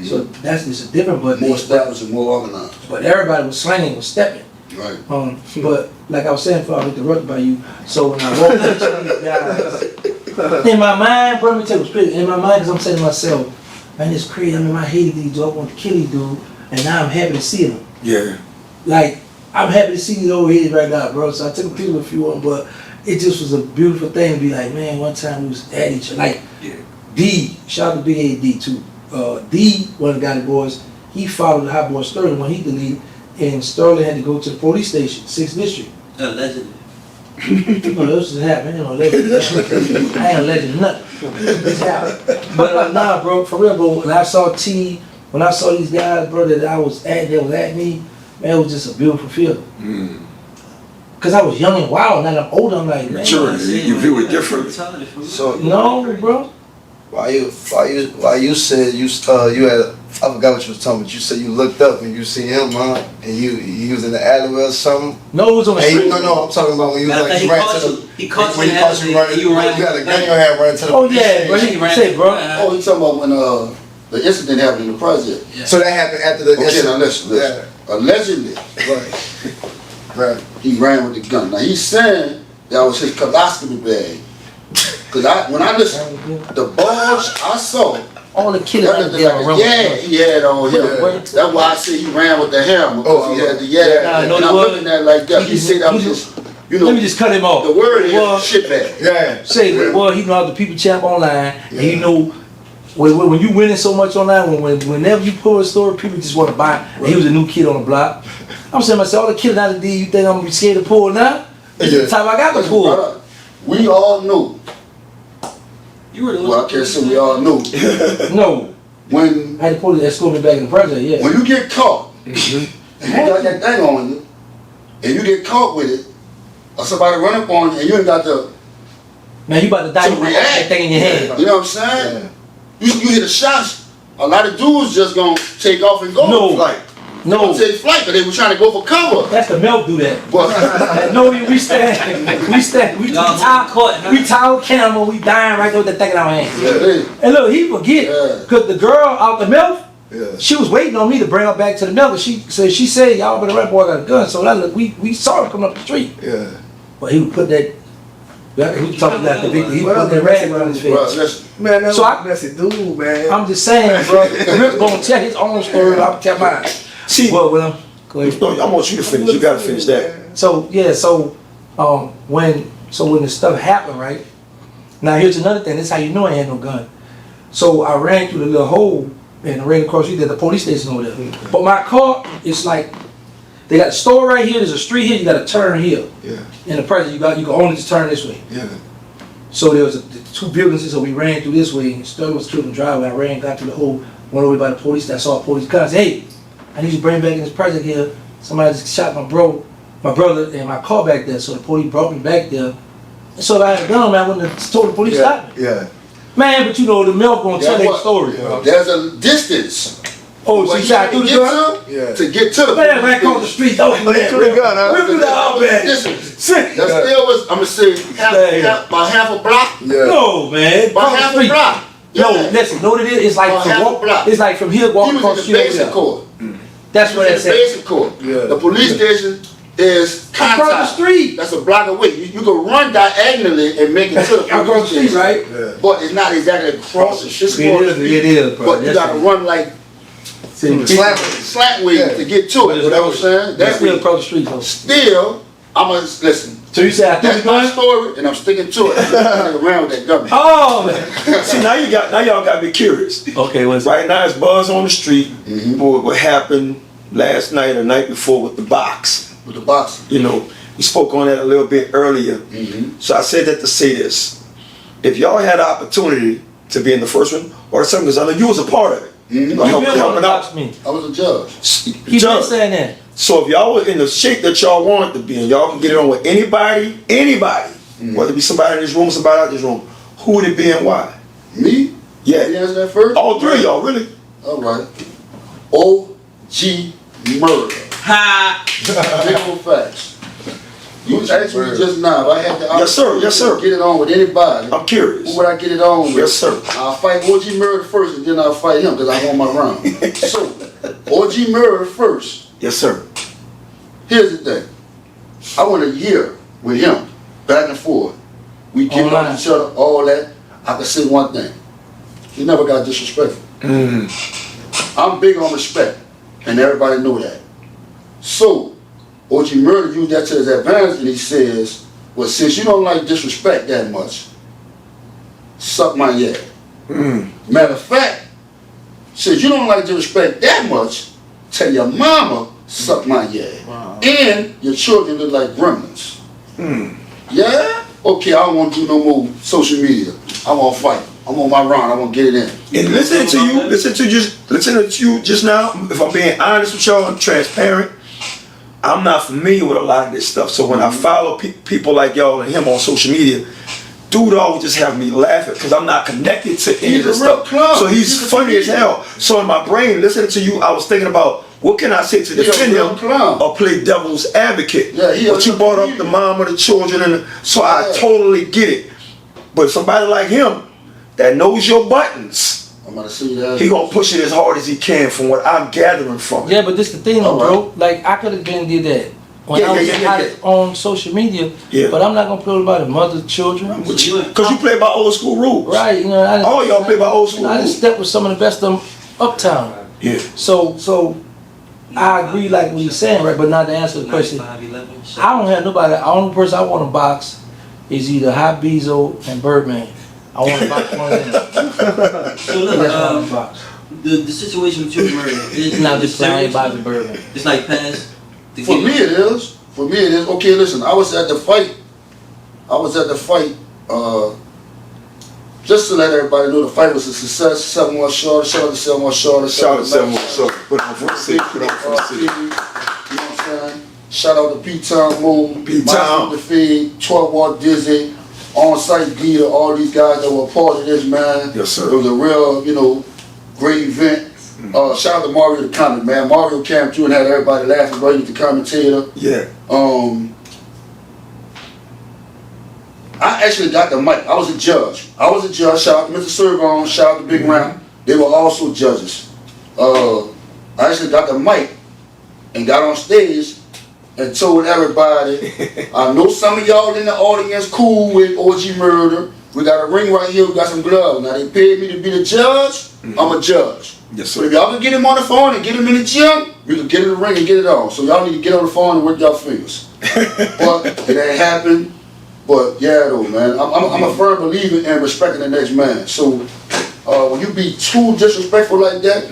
So that's just a different, but More established and more organized. but everybody was slanging, was stepping. Right. But like I was saying before I was interrupted by you, so when I walked into these guys, in my mind, bro, let me tell you what's crazy. In my mind, because I'm saying to myself, man, it's crazy. I hated these dudes. I want to kill these dudes, and now I'm happy to see them. Yeah. Like, I'm happy to see these old heads right now, bro. So I took a picture with a few of them, but it just was a beautiful thing to be like, man, one time we was at each other. Like, Yeah. D, shout out to Big A.D. too. D, one of the Gotti boys, he followed the hot boy Sterling when he deleted, and Sterling had to go to the police station, 6th District. Allegedly. No, this is happening. I ain't alleging nothing. This happened. But nah, bro, for real, bro. When I saw T, when I saw these guys, bro, that I was at, that was at me, man, it was just a beautiful feeling. Cause I was young and wild, now that I'm older, I'm like, man. Maturity. You view it differently. So No, bro. why you said you had I forgot what you was talking about. You said you looked up and you see him, huh? And he was in the alleyway or something. No, it was on the Hey, street. no, I'm talking about when you Matter of like fact, you ran to the. he caught when you he in caught the you alley, running. you ran. You had a gun in your hand running to the. Oh yeah, bro. He You ran say, bro. Oh, you talking about when the incident happened in the project? Yeah. So that happened after the. Okay, now listen. Allegedly, Right. he ran with the gun. Now he's saying that was his colostomy bag. Cause when I listened, the balls I saw. All the killers out there around. Yeah, he had on him. That's why I say he ran with the hammer. Cause he had the no, and I'm looking at it like that. He said that was just, you know. Let me just cut him off. The word is Well, shit bag. Yeah. Say, well, he know how the people chat online, and he know when you winning so much online, whenever you pull a story, people just want to buy it. And he was a new kid on the block. I'm saying myself, all the killers out of D, you think I'm gonna be scared to pull now? This is the time I got to Listen, pull. brother, we all knew. You were the Well, I can't say we all knew. No, When I had the police escort me back in the project. Yeah. when you get caught, and you got that thing on you, and you get caught with it, or somebody run up on you, and you ain't got the Man, you about to die. to You got react. that thing in your hand. You know what I'm saying? You hit a shot. A lot of dudes just gonna take off and go. No. Like, No, take flight, but they were trying to go for cover. that's the milk do that. But No, we stand, we No, tie, we tie on camera, we dying right there with that thing in our hand. yeah, they, And look, he forget, Yeah. cause the girl out the milk, Yeah. she was waiting on me to bring her back to the milk, but she said y'all better rap boy got a gun, so that look, we saw him coming up the street. Yeah. But he would put that, he was talking about the victim, he put that rag around his bro, face. listen, Man, that So was I- a messy dude, man. I'm just saying, bro, Rip gonna tell his own story, I'll tell mine. See, Well, with him, go ahead. no, I want you to finish. You gotta finish that. So yeah, when the stuff happened, right? Now here's another thing. This is how you know I had no gun. So I ran through the little hole and ran across the street. There's the police station over there. But my car, it's like they got a store right here. There's a street here. You got to turn here. Yeah. In the present, you can only just turn this way. Yeah. So there was the two buildings. So we ran through this way. And Sterling was through the driveway. I ran, got through the hole, went over by the police. I saw a police car. I said, "Hey, I need you to bring back in this project here. Somebody just shot my brother, and my car back there." So the police brought me back there. And so if I had a gun, man, I wouldn't have told the police stop me. Yeah. Man, but you know the milk gonna tell Guess that what? story. there's a distance. Oh, so Where you he shot had through to the gun? Yeah. get to the Man, right across the street. Oh, man, through the gun, huh? Rip through the whole man. Distance. Sick. That still was, I'm gonna say, about half a block. Yeah. No, man. About Across the half a street. block. No, Yeah. listen, know what it is? It's like About from half a walk, block. it's like from here He walking across was the in the street. basic court. That's what He that was in the said. basic court. Yeah. The police station is Across the contact. street. That's a block away. You can run diagonally and make it to the Across the police street, station. right? Yeah. But it's not exactly across the shit. It is, bro. But you That's gotta it. run like Slam. slant way Yeah. to get to it. You know what I'm saying? That's That's still still, across the street, though. I'm gonna listen. So you said I threw the That's my gun? story, and I'm sticking to it. I'm not around with that government. Oh, man. See, now y'all gotta be curious. Okay, what's Right now it's buzz on the street. What happened last night or night before with the box? With the boxing. You know, we spoke on that a little bit earlier. So I said that to say this. If y'all had the opportunity to be in the first one or something, because I know you was a part of it. Mhm. Like, You been helping on the out. box me. I was a judge. He been Judge. saying that. So if y'all were in the shape that y'all wanted to be and y'all can get it on with anybody, whether it be somebody in this room, somebody out this room, who would it be and why? Me? You Yeah, answer that first? all three of y'all, really. All right. O.G. Murder. Ha! General facts. You asked me just now if I had the Yes, sir. Yes, sir. to get it on with anybody. I'm curious. Who would I get it on with? Yes, sir. I'll fight O.G. Murder first, and then I'll fight him because I want my round. So, O.G. Murder first. Yes, sir. Here's the thing. I went a year with him, back and forth. We kicked Online. off each other, all that. I can say one thing. He never got disrespectful. I'm big on respect, and everybody know that. So, O.G. Murder used that to his advantage, and he says, well, since you don't like disrespect that much, suck my yak. Matter of fact, since you don't like disrespect that much, tell your mama, suck my yak. And your children look like gremlins. Yeah? Okay, I don't want to do no more social media. I want to fight. I'm on my round. I want to get it in. And listening to you just now, if I'm being honest with y'all, I'm transparent. I'm not familiar with a lot of this stuff. So when I follow people like y'all and him on social media, dude always just have me laughing because I'm not connected to any of He's this a real stuff. clown. So he's funny as hell. So in my brain, listening to you, I was thinking about what can I say to defend real him clown. or play devil's advocate. Yeah, he But a you brought up the comedian. mom of the children, and so I Yeah. totally get it. But somebody like him that knows your buttons, I'm gonna see that. he gonna push it as hard as he can from what I'm gathering from it. Yeah, but this the thing, though, bro. Like I could have been did that when I was on social media. Yeah. But I'm not gonna play about mother, children. Because you play by old school rules. Right, you know. All y'all play by old school I done rules. stepped with some of the best of them uptown. Yeah. So I agree, like what he's saying, right? But not to answer the question. 5'11". I don't have nobody. The only person I want to box is either Hot Bezo and Birdman. I want to box one of them. So look, That's why I want to box. the situation with you and Murray is Not it's just playing serious. Bobby Birdman. It's like past. the For game. me it is. For me it is. Okay, listen, I was at the fight. Just to let everybody know the fight was a success. 7-1 short. Shout out to 7-1 short. Shout out to 7-1 Short. Put on for the city. Put on for the city. You know what I'm saying? Shout out to P-Town Moon, P-Town. The Feed, 12 Walk Dizzy, On-Site Gear, all these guys that were part of this, man. Yes, sir. It was a real, great event. Shout out to Mario the Comic, man. Mario came through and had everybody laughing, bro. He was the commentator. Yeah. I actually got the mic. I was a judge. Shout out to Mr. Sergon. Shout out to Big Ram. They were also judges. I actually got the mic and got on stage and told everybody, I know some of y'all in the audience cool with OG Murder. We got a ring right here. We got some gloves. Now they paid me to be the judge. I'm a judge. Yes, So sir. if y'all can get him on the phone and get him in the gym, we can get in the ring and get it on. So y'all need to get on the phone and work y'all fingers. But it ain't happened. But yeah, though, man, I'm a firm believer in respecting the next man. So when you be too disrespectful like that,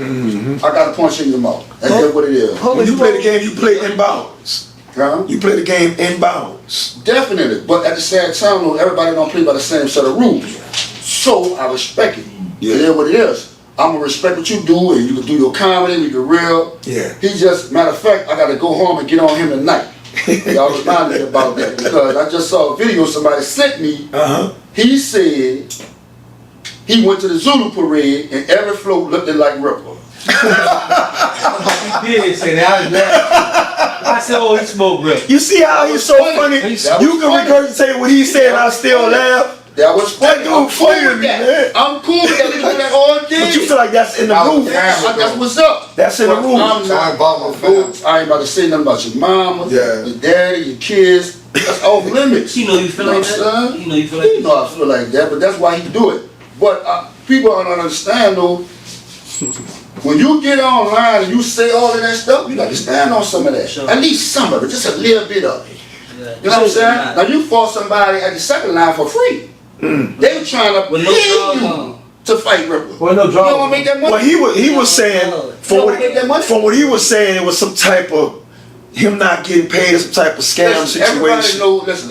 I gotta punch you in the mouth. That's just what it is. When you play the game, you play in bounds. Huh? You play the game in bounds. Definitely, but at the same time, though, everybody don't play by the same set of rules. So I respect it. Yeah. It is what it is. I'm gonna respect what you do, and you can do your comedy, we can real. Yeah. He just, matter of fact, I gotta go home and get on him tonight. Y'all remind me about that because I just saw a video somebody sent me. He said he went to the Zulu parade and every float looked like Rippa. He did say that. I was laughing. I said, oh, he smoked Rip. You see how he's so funny? That was You can funny. regurgitate what he said and I still laugh. That was funny. That dude I'm cool funny to with me, that. man. I'm cool with that. We do that all day. But you feel like that's in the rules. That's what's up. That's in the But rules. I'm not about my family. I ain't about to say nothing about your mama, Yeah. your daddy, your kids. That's off limits. You know you feel like that. You know you feel like You know I feel like that, but that's why he do it. But people don't understand though. When you get online and you say all of that stuff, you got to stand on some of that. Sure. At least some of it, just a little bit of it. Yeah. You know what I'm saying? Now you fought somebody at the second line for free. They were trying to With no pay draws you on. to fight Ripper. Well, no You draws. don't want to make that money? Well, he was saying from what he was saying, it was some type of him not getting paid or some type of scam situation.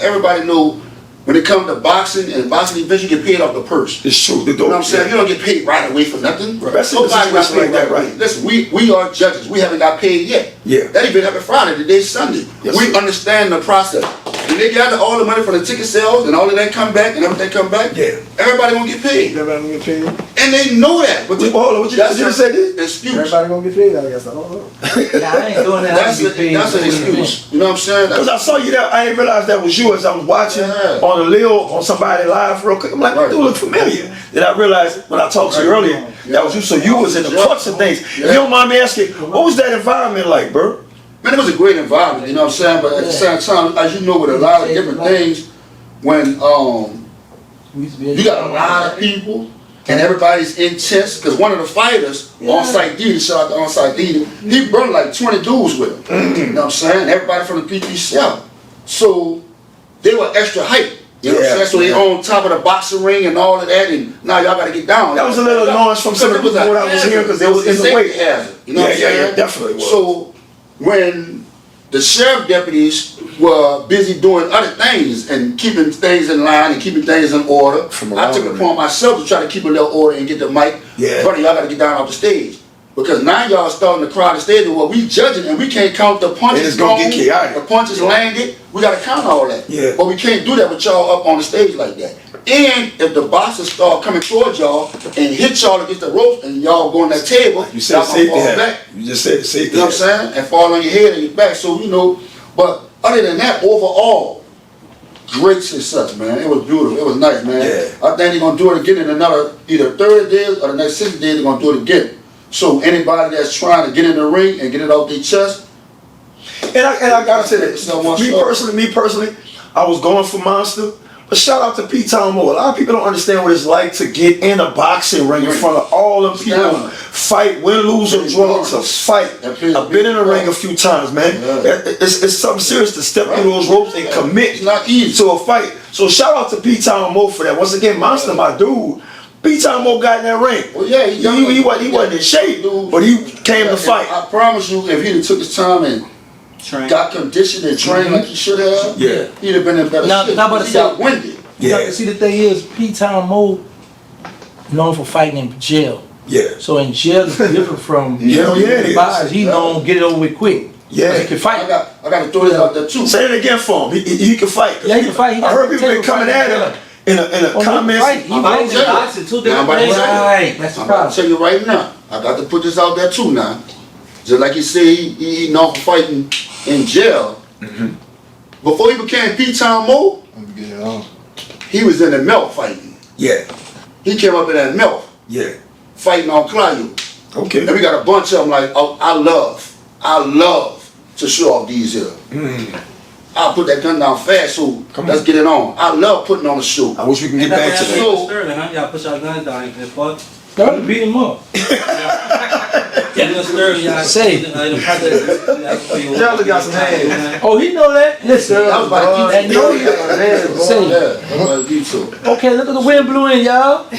Everybody know when it comes to boxing and boxing events, you get paid off the purse. It's true. You know what I'm saying? You don't get paid right away for nothing. Especially in a Nobody got situation paid like that, right away. right? Listen, we are judges. We haven't got paid yet. Yeah. That event happened Friday. Today's Sunday. Yes, We sir. understand the process. When they got all the money from the ticket sales and all of that come back and everything come back, Yeah. everybody gonna get paid. Everybody gonna get paid. And they know that. But Hold on, what you that's just an said this? excuse. Everybody gonna get paid, I guess. I don't know. Nah, I ain't doing that. That's an excuse. You know what I'm saying? Because I saw you there, I didn't realize that was you as I was watching Yeah. on the Lil, on somebody live real quick. I'm like, that dude look familiar. Then I realized when I talked to you earlier, that was you. So you was in the crux of things. If you don't mind me asking, what was that environment like, bro? Man, it was a great environment, you know what I'm saying? But at the same time, as you know, with a lot of different things, when you got a lot of people and everybody's intense, because one of the fighters, On-Site D, shout out to On-Site D, he brought like 20 dudes with him. You know what I'm saying? Everybody from the PPCL. So they were extra hype. You know what I'm saying? So they on top of the boxing ring and all of that, and now y'all gotta get down. That was a little noise from some of the people that I was hearing because they was in the way. You know what I'm saying? Yeah, definitely was. So when the sheriff deputies were busy doing other things and keeping things in line and keeping things in order, I took it upon myself to try to keep a little order and get the mic. Yeah. Brother, y'all gotta get down off the stage. Because now y'all starting to crowd the stage and what we judging and we can't count the punches It's gonna get thrown, chaotic. the punches landed. We gotta count all that. Yeah. But we can't do that with y'all up on the stage like that. And if the boxers start coming towards y'all and hit y'all against the ropes and y'all go on that table, You said y'all gonna safety fall hat. back. You just said safety You know what I'm hat. saying? And fall on your head and your back. So, you know, but other than that, overall, great success, man. It was beautiful. It was nice, man. Yeah. I think they're gonna do it again in another either 30 days or the next 60 days. They're gonna do it again. So anybody that's trying to get in the ring and get it off their chest. And I gotta say that, me personally, I was going for Monster. But shout out to P-Town Mo. A lot of people don't understand what it's like to get in a boxing ring in front of all them people. Fight, win, lose, or draw, to fight. I've been in the ring a few times, man. It's something serious to step through those ropes and commit It's not easy. to a fight. So shout out to P-Town Mo for that. Once again, Monster, my dude. P-Town Mo got in that ring. Well, yeah, he wasn't in shape, but he came to fight. I promise you, if he'd took his time and got conditioned and trained like he should have, Yeah. he'd have been in better Now- shape. now, but He got winded. Yeah. See, the thing is, P-Town Mo known for fighting in jail. Yeah. So in jail is different from Yeah, it is. bars. He known get it over with quick. Yeah. He can fight. I got to throw this out there too. Say it again for him. He can fight. Yeah, he can fight. I heard people been coming at him in a comments. He I'm about to fights tell you. boxing, two Now, I'm different about to things. tell you. Right, that's the I'm about problem. to tell you right now. I got to put this out there too now. Just like he said, he known for fighting in jail. Before he became P-Town Mo, he was in the melt fighting. Yeah. He came up in that melt Yeah. fighting on Clio. Okay. And we got a bunch of them like, oh, I love to show off these here. I'll put that gun down fast, so let's get it on. I love putting on a show. I wish we can get That's back to what that. happened with Sterling, huh? Y'all put y'all guns down and fought. Started to beat him up. Yeah, Sterling, y'all Say. Y'all got some hands. Oh, he know that. Listen, That was about to and know you. Say. Yeah, that's what I do too. Okay, look at the wind blew in, y'all. No,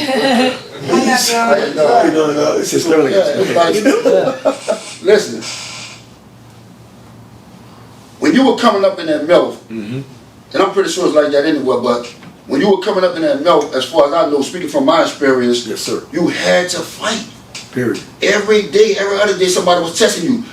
it's just Sterling. Yeah, everybody do. Listen, when you were coming up in that melt, and I'm pretty sure it's like that anywhere, but when you were coming up in that melt, as far as I know, speaking from my experience, Yes, sir. you had to fight. Period. Every day, every other day, somebody was testing you.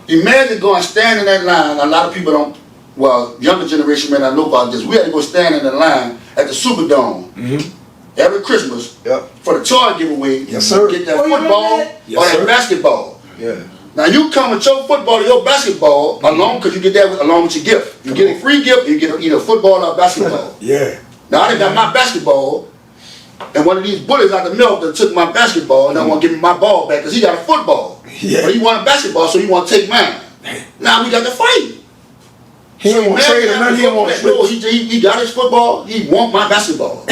Imagine going stand in that line. A lot of people don't, well, younger generation may not know about this. We had to go stand in the line at the Superdome every Christmas for the toy giveaway. Yes, sir. Get that Oh, you football remember that? Yes, or that sir. basketball. Yeah. Now you come with your football or your basketball along, because you get that along with your gift. You get a free gift, you get either football or basketball. Yeah. Now I done got my basketball, and one of these bullies out the milk that took my basketball and don't want to give me my ball back because he got a football. Yeah. But he wanted basketball, so he want to take mine. Now we got to fight. He don't want to trade or nothing. He don't want to No, switch. he got his football, he want my basketball.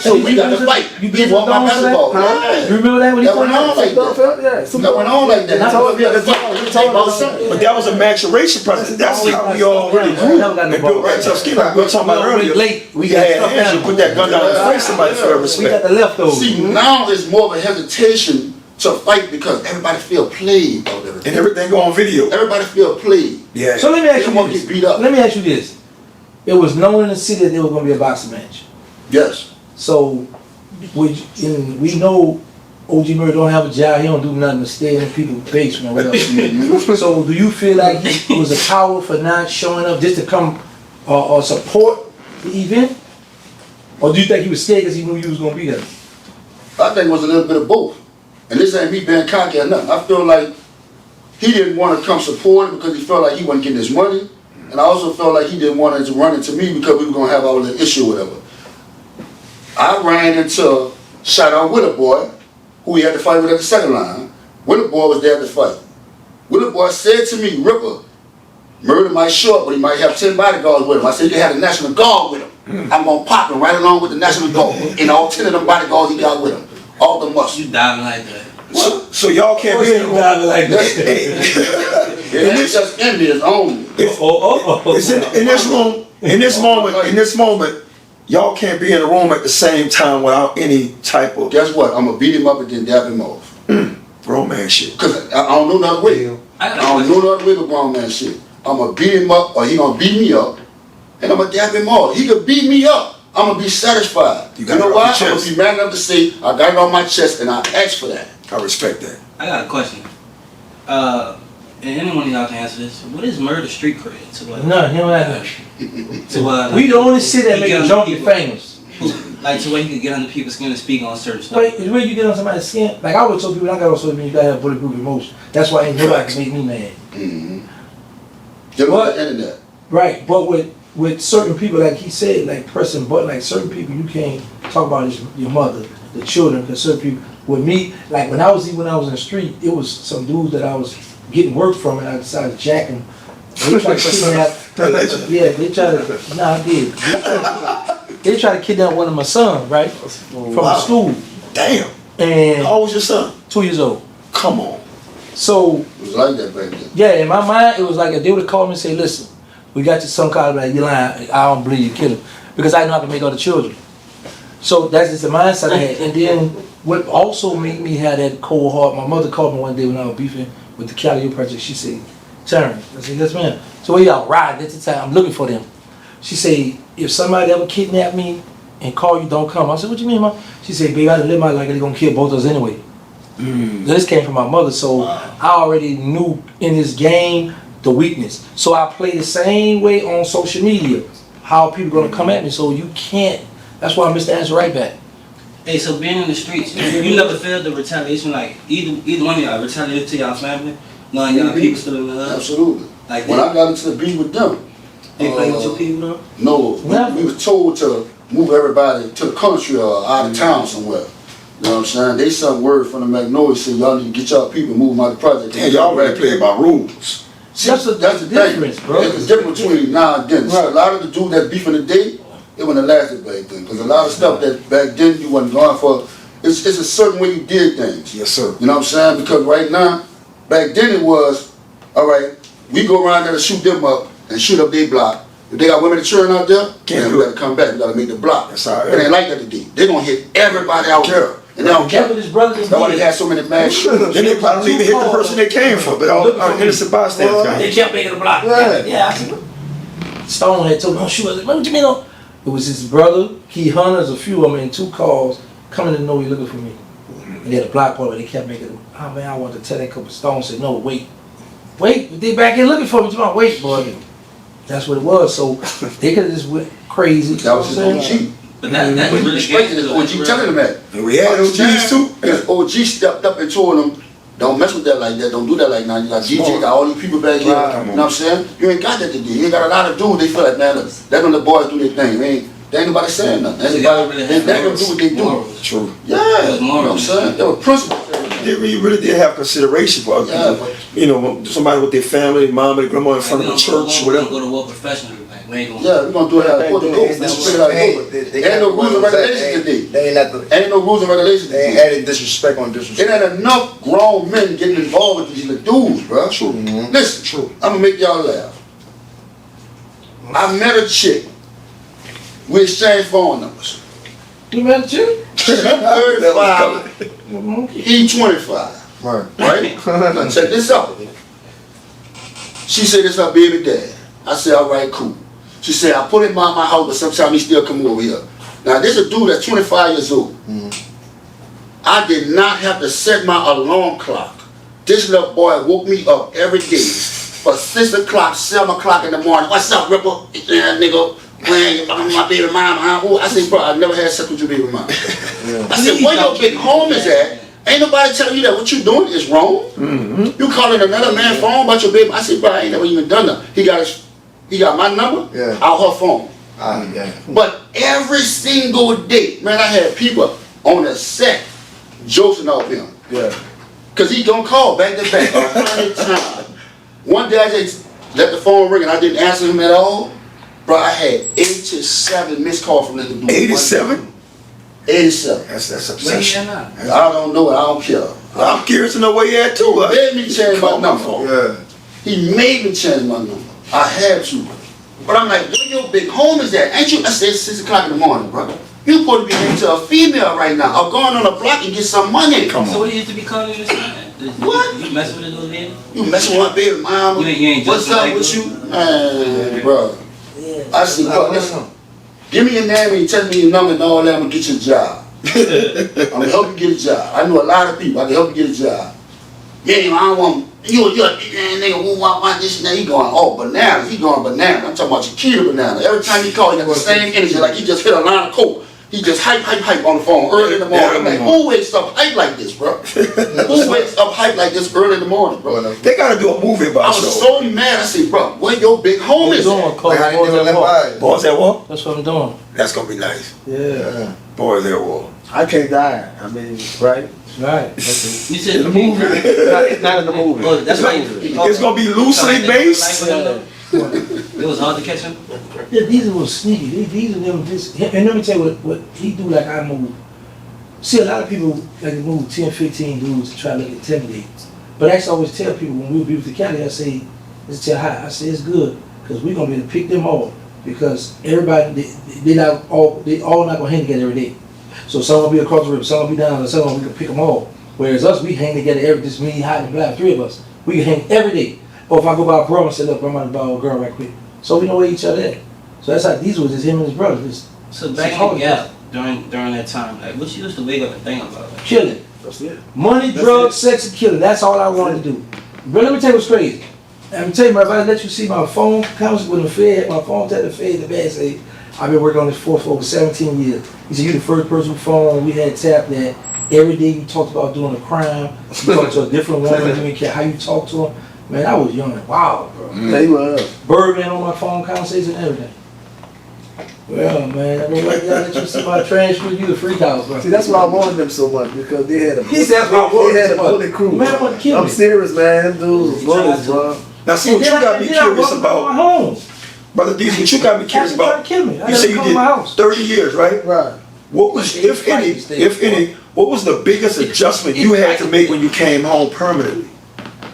So we got to fight. You He want my basketball. Yeah. You remember that when he That went on like that. Yeah. That went on like that. That's all we had to fight about something. But that was a maturation process. That's how we all really grew and built right tough skin. Like we were talking about earlier. We You got had stuff hands, you down. put that gun down and fight somebody for their We got respect. the leftovers. See, now it's more of a hesitation to fight because everybody feel played about everything. And everything go on video. Everybody feel played. Yeah. So let me They ask don't you want to this. get beat up. Let me ask you this. It was known in the city that there was going to be a boxing match. Yes. So we know OG Murray don't have a job. He don't do nothing to stay in people's basement. Whatever. So do you feel like he was a coward for not showing up just to come or support the event? Or do you think he was scared because he knew you was going to be there? I think it was a little bit of both. And this ain't me being cocky or nothing. I feel like he didn't want to come support him because he felt like he wasn't getting his money. And I also felt like he didn't want to run into me because we were going to have all the issue or whatever. I ran into Shot On Willer Boy, who he had to fight with at the second line. Willer Boy was there to fight. Willer Boy said to me, Rippa, Murder might show up, but he might have 10 bodyguards with him. I said, you had a National Guard with him. I'm going to pop him right along with the National Guard. And all 10 of them bodyguards he got with him. All the muscle. You diving like that. So y'all can't be in the room. like Yeah, it's just envious only. It's in this moment, y'all can't be in the room at the same time without any type of Guess what? I'm going to beat him up and then dab him off. grown man shit. Because I don't know another way. I don't know another way but grown man shit. I'm going to beat him up or he going to beat me up. And I'm going to dab him off. He could beat me up. I'm going to be satisfied. You got it know off why? your I'm chest. going to be man enough to say, I got it on my chest and I asked for that. I respect that. I got a question. and anyone of y'all can answer this. What is murder street cred? To what? No, he don't have nothing. To what? We the only city that He make get a on junkie people. famous. Like to where you could get under people's skin and speak on certain stuff. Wait, where you get on somebody's skin? Like I always told people, I got on social media, you gotta have bulletproof emotion. That's why ain't nobody can make me mad. Just What? with the internet. Right, but with certain people, like he said, like pressing button, like certain people, you can't talk about your mother, the children, because certain people. With me, like when I was in the street, it was some dudes that I was getting work from, and I decided to jack them. They tried to kidnap. Yeah, they tried to. Nah, I did. They tried to kidnap one of my sons, right, from Wow. school, Damn. and How old was your son? 2 years old. Come on. So It was like that back then. yeah, in my mind, it was like if they would have called me and say, "Listen, we got your son called, like you lying. I don't believe you, kill him," because I know I can make other children. So that's just the mindset I had. And then what also made me have that cold heart, my mother called me one day when I was beefing with the Cali Project. She said, "Terrence," I said, "Yes, ma'am." So where y'all riding at the time? I'm looking for them. She said, "If somebody ever kidnap me and call you, don't come." I said, "What you mean, Mom?" She said, "Baby, I done live my life. They're gonna kill both of us anyway." This came from my mother, so I already knew in this game the weakness. So I play the same way on social media. How people gonna come at me? So you can't. That's why I missed the answer right back. Hey, so being in the streets, you never felt the retaliation, like either one of y'all retaliated to y'all family, knowing y'all people still in the hood? Absolutely. Like When I got into the beef with them, they play with your people though? no, Never. we was told to move everybody to the country or out of town somewhere. You know what I'm saying? They sent word from the Magnolia said y'all need to get y'all people moving out of the project. Damn, y'all really play by rules. See, That's the difference, thing. bro. There's a difference between now and then. So a lot of the dudes that beef in the day, it wouldn't have lasted back then. Because a lot of stuff that back then you wasn't going for, it's a certain way you did things. Yes, sir. You know what I'm saying? Because right now, back then it was, all right, we go around there to shoot them up and shoot up their block. If they got women and children out there, Can't then do we it. gotta come back. We gotta make the block. That's how it It ain't is. like that today. They gonna hit everybody out there. And they don't That's what care. his brothers That's why they did. had so many mass shooters. Then they probably don't even hit the person they came for, but all innocent bystanders got They hit. kept making a block. Yeah. Yeah, I said, Stone had told me, "Don't shoot." I said, "What you mean? Don't?" It was his brother, Key Hunters, a few of them in 2 cars coming to know he looking for me. And they had a block party, they kept making, "Oh man, I wanted to tell that couple." Stone said, "No, wait. They back here looking for me." Tomorrow, wait, boy. That's what it was. So they could have just went crazy. That was his OG. But that's really Respecting his OG, telling him that. And we had OGs too. Because OG stepped up and told him, don't mess with that like that, don't do that like that. You got DJ, got all these people back here. Right. You know what I'm saying? You ain't got that today. You ain't got a lot of dudes, they feel like, man, look, let them the boys do their thing. They ain't nobody saying nothing. So y'all Anybody, really they had let them do what they do. morals. True. Yeah, It was you know what I'm saying? There were principles. They really did have consideration for other Yeah, people. You know, somebody with their family, mom and grandma in front of the church, We're whatever. gonna go to war professionally. Like we ain't gonna. Yeah, we're gonna do it how it's supposed to go. Let's figure it out. Ain't no rules and regulations today. They ain't at the. Ain't no rules and regulations They ain't today. added disrespect on It disrespect. ain't enough grown men getting involved with these little dudes, bro. True. Listen, True. I'm gonna make y'all laugh. I met a chick. We exchanged phone numbers. You met you? She 35, he 25. Right. Right? Now check this out. She said it's her baby dad. I said, all right, cool. She said, I put him by my house, but sometimes he still come over here. Now this a dude that's 25 years old. I did not have to set my alarm clock. This little boy woke me up every day for 6 o'clock, 7 o'clock in the morning. What's up, Rippa? Yeah, nigga. Man, my baby mama, huh? Ooh, I said, bro, I never had sex with your baby mama. I said, where your big home is at? Ain't nobody telling you that what you doing is wrong. You calling another man's phone about your baby? I said, bro, I ain't never even done that. He got my number Yeah. out her phone. Yeah. But every single day, man, I had people on the set joking off him. Yeah. Cause he gonna call back to back 100 times. One day I just let the phone ring and I didn't answer him at all. Bro, I had 87 missed calls from this dude. 87? 87. That's Where he obsession. at now? I don't know it. I don't care. I'm curious to know where you at too. He made me change my number. Yeah. He made me change my number. I had to. But I'm like, where your big home is at? Ain't you? I said, it's 6 o'clock in the morning, bro. You supposed to be into a female right now, or going on a block and get some money. Come So on. what do you used to be calling you this time? What? You messing with this little lady? You messing with my baby mama. You ain't What's just up like with this. you? Man, bro. I said, bro, listen. Give me your name and you tell me your number and all that, I'm gonna get you a job. I'm gonna help you get a job. I know a lot of people, I can help you get a job. Yeah, I don't want You nigga, woo, wah, this and that. He going, oh, bananas. He going bananas. I'm talking about Chiquita banana. Every time he call, he got the same energy. Like he just hit a line of coke. He just hype on the phone early in the morning. I'm like, who wakes up hype like this, bro? Who wakes up hype like this early in the morning, bro? They gotta do a movie about I was so mad. I said, bro, where your big homies at? Like, I didn't even let by. Boys at War? That's what I'm doing. That's gonna be nice. Yeah. Boys at War. I can't die. I mean, right? Right. You said In the movie. It's not in the movie. Oh, that's right. It's gonna be loosely based. It was hard to catch him. Yeah, these are sneaky. These are them. And let me tell you what he do. Like I move. See, a lot of people like to move 10, 15 dudes to try to intimidate. But I used to always tell people when we be with the county, I say, let's tell hi. I say it's good because we're gonna be able to pick them all because everybody they all not gonna hang together every day. So some will be across the river, some will be down, and some we can pick them all. Whereas us, we hang together every just me, Hot, and Black, 3 of us. We can hang every day. Or if I go by a bro and say, look, I'm about to buy a girl right quick. So we know where each other at. So that's how these was just him and his brother. So back in the gap during that time, like what you used to wake up and think about? Like, Killing. That's it. Money, drugs, sex, and killing. That's all I wanted to do. But let me tell you what's crazy. I'm gonna tell you, if I let you see my phone counts with the Fed, my phone tell the Fed, the bad say, I've been working on this for over 17 years. He said, you the first person phone we had tapped that every day you talked about doing a crime. You talked to a different woman, you didn't care how you talked to them. Man, I was young and wild, bro. Yeah, you was. Birdman on my phone conversation and everything. Well, man, I mean, right now that you see my transcript, you the freak out, bro. See, that's why I wanted them so much because they had a He said that's why I wanted they had a them so much. bullet crew. Man, I want to kill I'm me. serious, man. Them dudes was bullets, bro. Now see what you got me curious about, home. Brother D, what you got me curious Tried to about. kill me. I You say had to you come to my house. did 30 years, right? Right. What was, if any, what was the biggest adjustment you had to make when you came home permanently?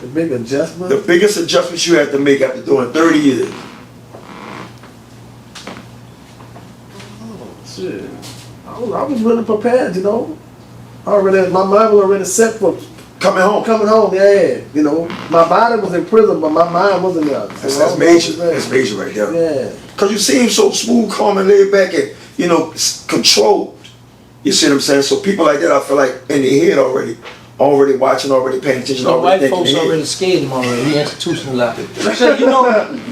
The big adjustment. The biggest adjustment you had to make after doing 30 years? Shit. I was really prepared, you know. My mind was already set for Coming home. coming home, yeah. You know, my body was in prison, but my mind wasn't there. So That's major. That's major right there. Yeah. Because you seem so smooth, calm, and laid back and, you know, controlled. You see what I'm saying? So people like that, I feel like in their head already watching, already paying attention, So white already folks thinking already ahead. scared him already. He institutionalized. I said,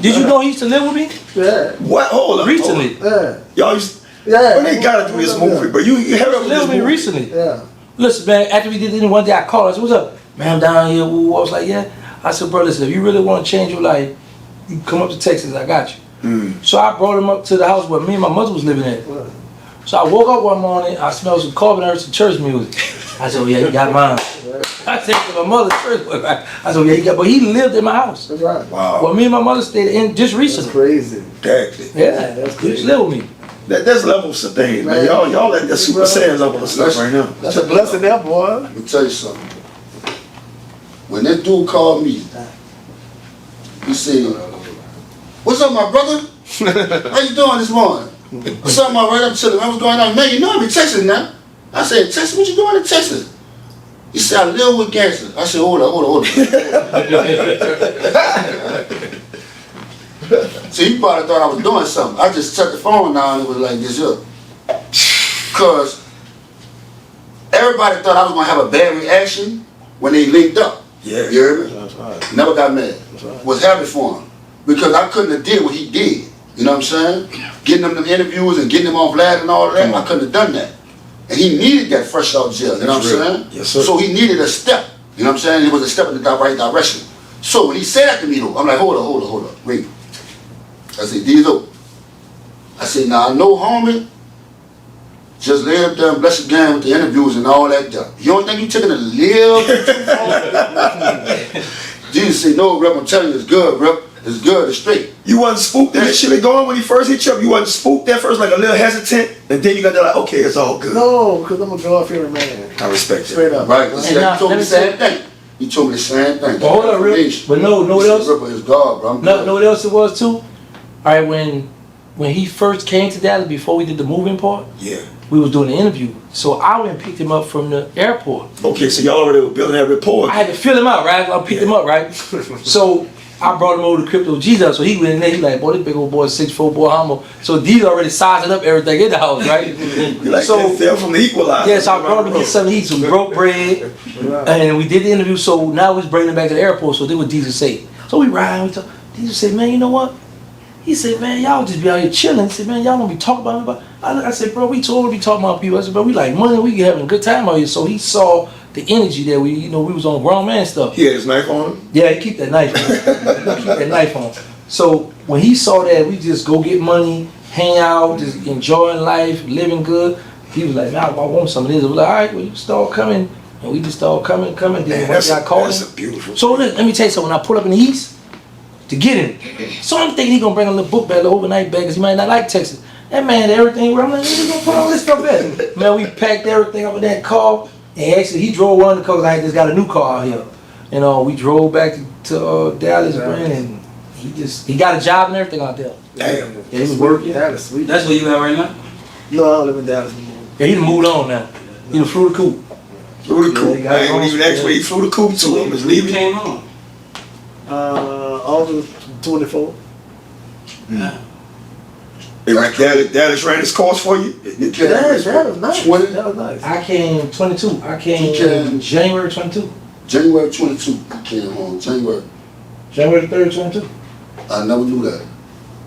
did you know he used to live with me? Yeah. What? Hold up. Recently. Yeah. Y'all used, Yeah. when they gotta do this movie, but you have He it with lived this with me movie. recently. Yeah. Listen, man, after we did it, one day I called. I said, what's up? Man, I'm down here. Woo. I was like, yeah. I said, bro, listen, if you really want to change your life, you come up to Texas. I got you. So I brought him up to the house where me and my mother was living at. So I woke up one morning, I smelled some Corbin and heard some church music. I said, oh yeah, you got mine. I said to my mother, church. I said, oh yeah, you got, but he lived in my house. That's right. Wow. Well, me and my mother stayed in just That's recently. crazy. Yeah, that's he used to live with me. There's levels of things, man. Y'all at that Super Saiyan level of stuff right now. That's a blessing there, boy. Let me tell you something. When that dude called me, he said, "What's up, my brother? How you doing this morning? What's up, my brother? I'm chilling. What's going on? Man, you know I'm in Texas now." I said, "Texas? What you doing in Texas?" He said, "I live with Gansta." I said, hold on. So he probably thought I was doing something. I just took the phone down and it was like this here. Because everybody thought I was going to have a bad reaction when they linked up. Yeah. You heard me? That's right. Never got mad. right. Was happy for him. Because I couldn't have did what he did. You know what I'm saying? Getting them interviews and getting them off Vlad and all of that, I couldn't have done that. And he needed that fresh out of jail, you know what I'm saying? Yes, sir. So he needed a step, you know what I'm saying? It was a step in the right direction. So when he said that to me though, I'm like, hold up, wait. I said, Diesel. I said, now I know homie, just lay up there and bless your game with the interviews and all that stuff. You don't think you taking a little bit too far? Jesus said, no, Rip, I'm telling you, it's good, Rip. It's good, it's straight. You wasn't spooked initially going when he first hit you up? You wasn't spooked at first, like a little hesitant, and then you got there like, okay, it's all good. No, because I'm a God-fearing man. I respect it. Straight up. Right, he now, told me let me the same thing. He told me the same thing. But hold on, Rip. But know what else? Ripper is God, bro. Know what else it was too? Alright, when he first came to Dallas before we did the moving part, Yeah. we was doing the interview. So I went and picked him up from the airport. Okay, so y'all already were building that rapport. I had to fill him out, right? I picked him up, right? So I brought him over to Crypto Jesus, so he went in there. He like, boy, this big old boy, 6'4", boy, humble. So D's already sizing up everything in the house, right? You like So- that fell from the equalizer. Yes, I brought him to get something to eat, some broke bread, and we did the interview. So now we're bringing him back to the airport. So then what Jesus say? So we ride. We talk. Jesus said, man, you know what? He said, man, y'all just be out here chilling. He said, man, y'all don't be talking about it. I said, bro, we totally be talking about people. I said, bro, we like money. We having a good time out here. So he saw the energy that we was on grown man stuff. He had his knife on him. Yeah, he keep that knife on. He keep that knife on. So when he saw that we just go get money, hang out, just enjoying life, living good, he was like, man, I want some of this. I was like, all right, well, you start coming. And we just started coming. Then Man, one day I called that's him. a beautiful. So let me tell you something. When I pull up in the East to get him, so I'm thinking he gonna bring a little book bag, a little overnight bag, because he might not like Texas. That man, everything, I'm like, where you gonna put all this stuff at? Man, we packed everything up in that car. And actually, he drove one because I just got a new car out here. We drove back to Dallas, man, and he got a job and everything out there. Damn. Yeah, he was working. Dallas, sweet. That's where you at right now? No, I don't live in Dallas anymore. Yeah, he done moved on now. He done flew the coop. Flew the Yeah, he coop. got I ain't gonna home. even ask where he flew the coop to. Him was You leaving. came home. August 24. Dallas ran his course for you. You came That was nice. 20? That was nice. I came 22. I He came came- January 22. January 22, you came home. January. January 3rd, 22. I never knew that.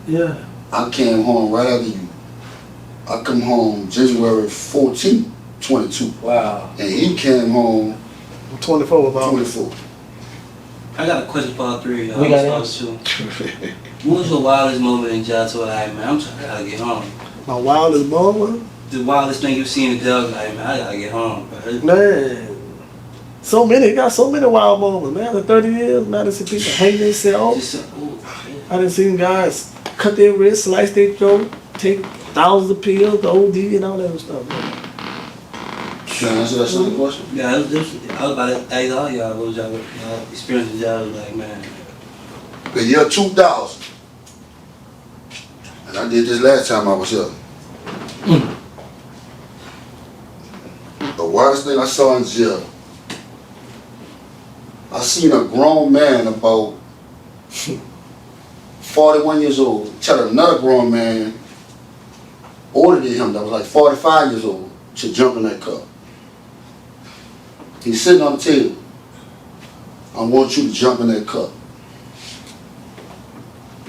Yeah. I came home right after you. I come home January 14, 22. Wow. And he came home 24 about 24. I got a question for all three of y'all. We got I'm supposed to. What was your wildest moment in jail? So like, man, I gotta get home. my wildest moment. The wildest thing you've seen in jail, like, man, I gotta get home. Bro. Man, so many, got so many wild moments, man. After 30 years, man, I see people hang themselves. Just, ooh, I done seen guys cut their wrists, slice their throat, take thousands of pills, the OD and all that other stuff, man. Can I answer that same question? yeah, I was about to ask all y'all what was y'all experience in jail like, man. The year 2000. And I did this last time I was here. The wildest thing I saw in jail, I seen a grown man about 41 years old tell another grown man older than him that was like 45 years old to jump in that cup. He's sitting on the table. I want you to jump in that cup.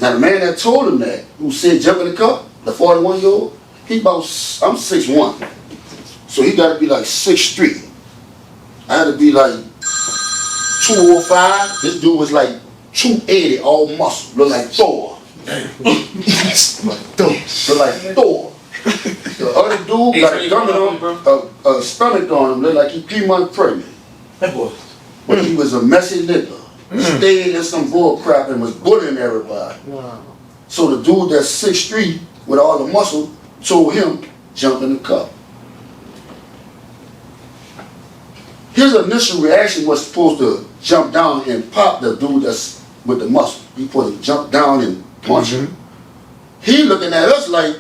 Now the man that told him that, who said jump in the cup, the 41-year-old, he about, I'm 6'1". So he gotta be like 6'3". I had to be like 205. This dude was like 280, all muscle, look like Thor. Look like Thor. The other dude got a gun on, a stomach on him, look like he 3 months pregnant. That boy. But he was a messy nigga. Stayed in some bull crap and was bullying everybody. Wow. So the dude that's 6'3" with all the muscle told him, jump in the cup. His initial reaction was supposed to jump down and pop the dude that's with the muscle. He supposed to jump down and punch him. He looking at us like,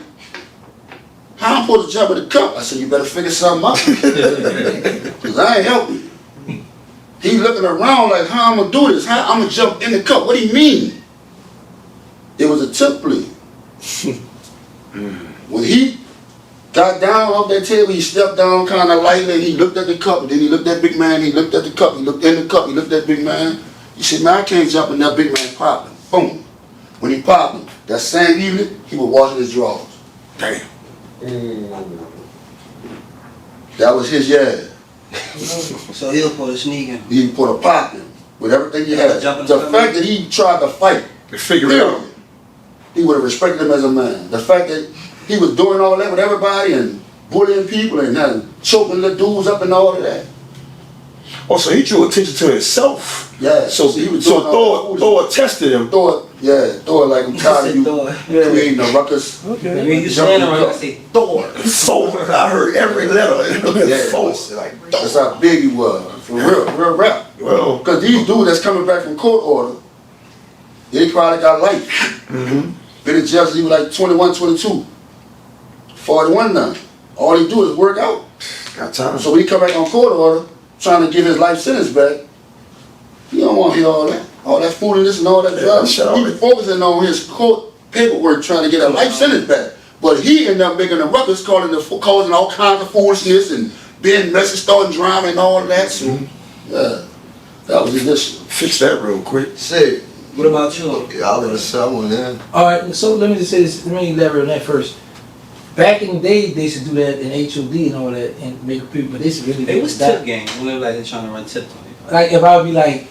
how I'm supposed to jump in the cup? I said, you better figure something out. Because I ain't helping you. He looking around like, how I'm going to do this? How I'm going to jump in the cup? What do you mean? It was a tip plea. When he got down off that table, he stepped down kind of lightly, and he looked at the cup, and then he looked at big man, he looked at the cup, he looked in the cup, he looked at big man. He said, man, I can't jump in that big man popping. Boom. When he popped him, that same evening, he was washing his drawers. Damn. That was his yeah. So he was supposed to sneak in. He put a pop in with everything he had. Jump in The the fact that he tried to fight, To figure it out. he would have respected him as a man. The fact that he was doing all that with everybody and bullying people and choking the dudes up and all of that. Oh, so he drew attention to himself. Yeah. So he was doing all that Thor tested him. Thor like I'm tired of you Thor. creating a ruckus. Okay. When you stand around, I say Thor. Thor. I heard every letter. Yeah, Thor. that's how big he was. For real rap. Well, Because these dudes that's coming back from court order, they probably got life. Been in jail since he was like 21, 22. 41 now. All he do is work out. got time. So when he come back on court order, trying to get his life sentence back, he don't want to hear all that. all that foolishness and all that drugs. shut He up. was focusing on his court paperwork, trying to get a life sentence back. But he ended up making the ruckus, causing all kinds of foolishness and being messy, starting drama and all of that. So, yeah, that was his issue. Fix that real quick. Shit. What about you? Yeah, I would have said one, yeah. All right, so let me just say this. Let me elaborate on that first. Back in the day, they used to do that in HOD and all that, and make people. But they used to really. It was tip game. Whenever like they're trying to run tips on you. Like if I would be like,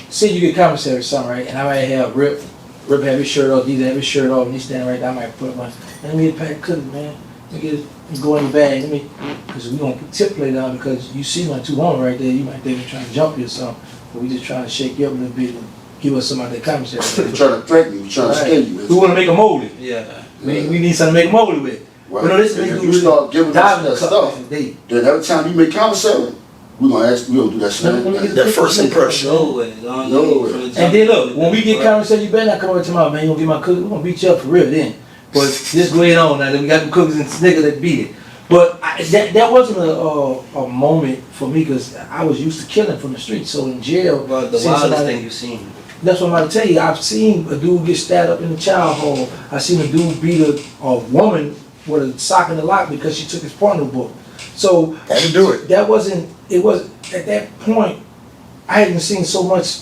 say you get commissary or something, right? And I might have Rip have his shirt off, D's have his shirt off, and he's standing right there. I might put my, let me get a pack of cookies, man. Let me get it, go in the bag. Let me, because we gonna put tip plate down because you see my 2 homies right there. You might think we're trying to jump you or something, but we just trying to shake you up a little bit and give us some of that commissary. He trying to threaten you, trying to scare you. We want to make a moldy. Yeah. We need something to make a moldy with. Right. But no, this And nigga if you really start giving us diving that the stuff, stuff. then every time you make commissary, we're gonna do that same thing. That first impression. No way. And then look, when we get commissary, you better not come over to my man. You gonna get my cookies? We gonna beat you up for real then. But just go ahead on now. Then we got them cookies and niggas that beat it. But that wasn't a moment for me because I was used to killing from the street. So in jail, Well, the seeing wildest somebody- thing you've seen. that's what I'm about to tell you. I've seen a dude get stabbed up in the child hall. I seen a dude beat a woman with a sock in the lock because she took his porno book. So Had to do it. that wasn't. It was at that point. I hadn't seen so much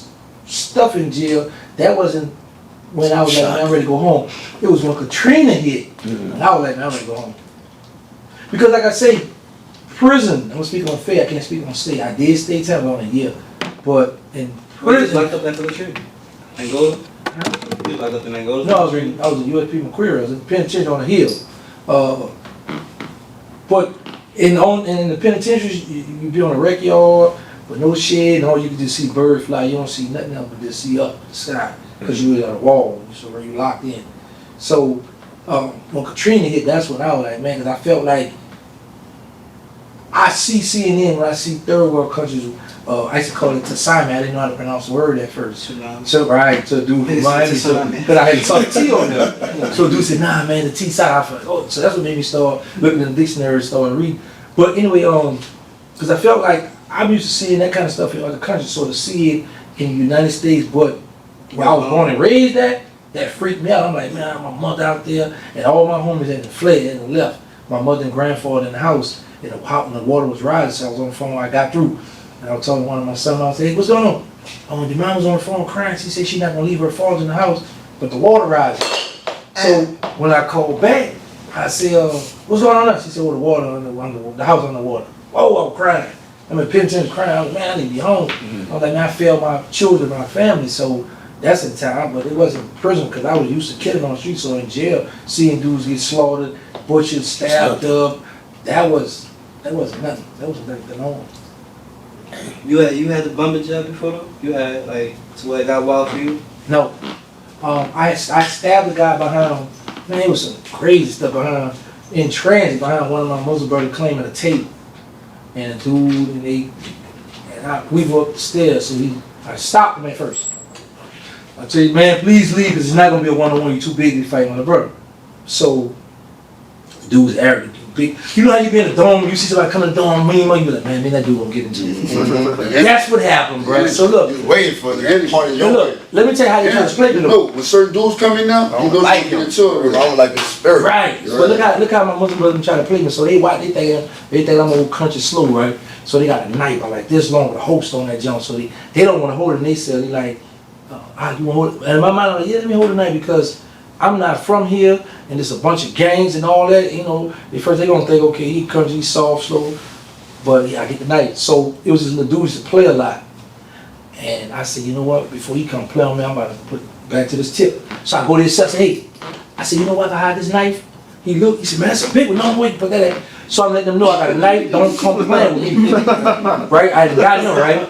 stuff in jail. That wasn't when I was like, man, I'm ready to go home. It was when Katrina hit, and I was like, man, I'm ready to go home. Because like I say, prison. I'm gonna speak on fair. I can't speak on state. I did stay time on a year, but in What is prison. locked up after the trip? Angola? You locked up in Angola? No, I was in USP McQuarrie. I was in the penitentiary on the hill. But in the penitentiaries, you be on a rec yard with no shed, and all you can just see birds fly. You don't see nothing else but just see up the sky because you were on a wall, so where you locked in. So when Katrina hit, that's when I was like, man, because I felt like I see CNN when I see third world countries. I used to call it Tasami. I didn't know how to pronounce the word at first. So right, so dude from Miami, because I had to talk T on there. So dude said, nah man, the T side. I felt like, oh, so that's what made me start looking in the dictionary and start reading. But anyway, because I felt like I'm used to seeing that kind of stuff in other countries, so to see it in the United States, but where I was born and raised that freaked me out. I'm like, man, my mother out there, and all my homies had fled and left. My mother and grandfather in the house, and the water was rising, so I was on the phone when I got through. And I was telling one of my sons, I said, hey, what's going on? Your mom was on the phone crying. She said she's not going to leave her fathers in the house, but the water rising. So when I called back, I said, what's going on? She said, well, the water under the house underwater. Oh, I was crying. I'm in penitentiary crying. I was like, man, I need to be home. I was like, man, I failed my children, my family. So that's the time, but it wasn't prison because I was used to killing on the street. So in jail, seeing dudes get slaughtered, butchered, stabbed up, that was nothing. That was nothing on. You had the bumper job before though? You had like to where it got wild for you? No. I stabbed a guy behind, man, it was some crazy stuff behind, in transit behind one of my Muslim brothers claiming a tape. And a dude, we were up the stairs, so I stopped him at first. I tell you, man, please leave, because it's not going to be a one-on-one, you're too big to fight with a brother. So, the dude's arrogant. Big. You know how you be in the dome, you see somebody come in the dome, you be like, man, that dude gonna get into it. That's what happened, bro. So look, You waiting for the part of your look, let me tell you how you can explain it. No, when certain dudes come in now, you know like they him. get into it. I don't like his spirit. Right. But look how my Muslim brothers try to play me. So they think I'm old country slow, right? So they got a knife like this long with a host on that jump. So they don't want to hold it. And they say, they like, you want to hold it? And in my mind, I'm like, yeah, let me hold the knife because I'm not from here, and there's a bunch of gangs and all that, you know. At first they gonna think, okay, he country, soft, slow, but yeah, I get the knife. So it was this little dude used to play a lot. And I said, you know what, before he come play on me, I'm about to put back to this tip. So I go to his set, say, hey, I said, you know what, I hide this knife. He looked, he said, man, that's a big one, no way to put that in. So I'm letting them know I got a knife, don't come playing with me. Right, I got him, right?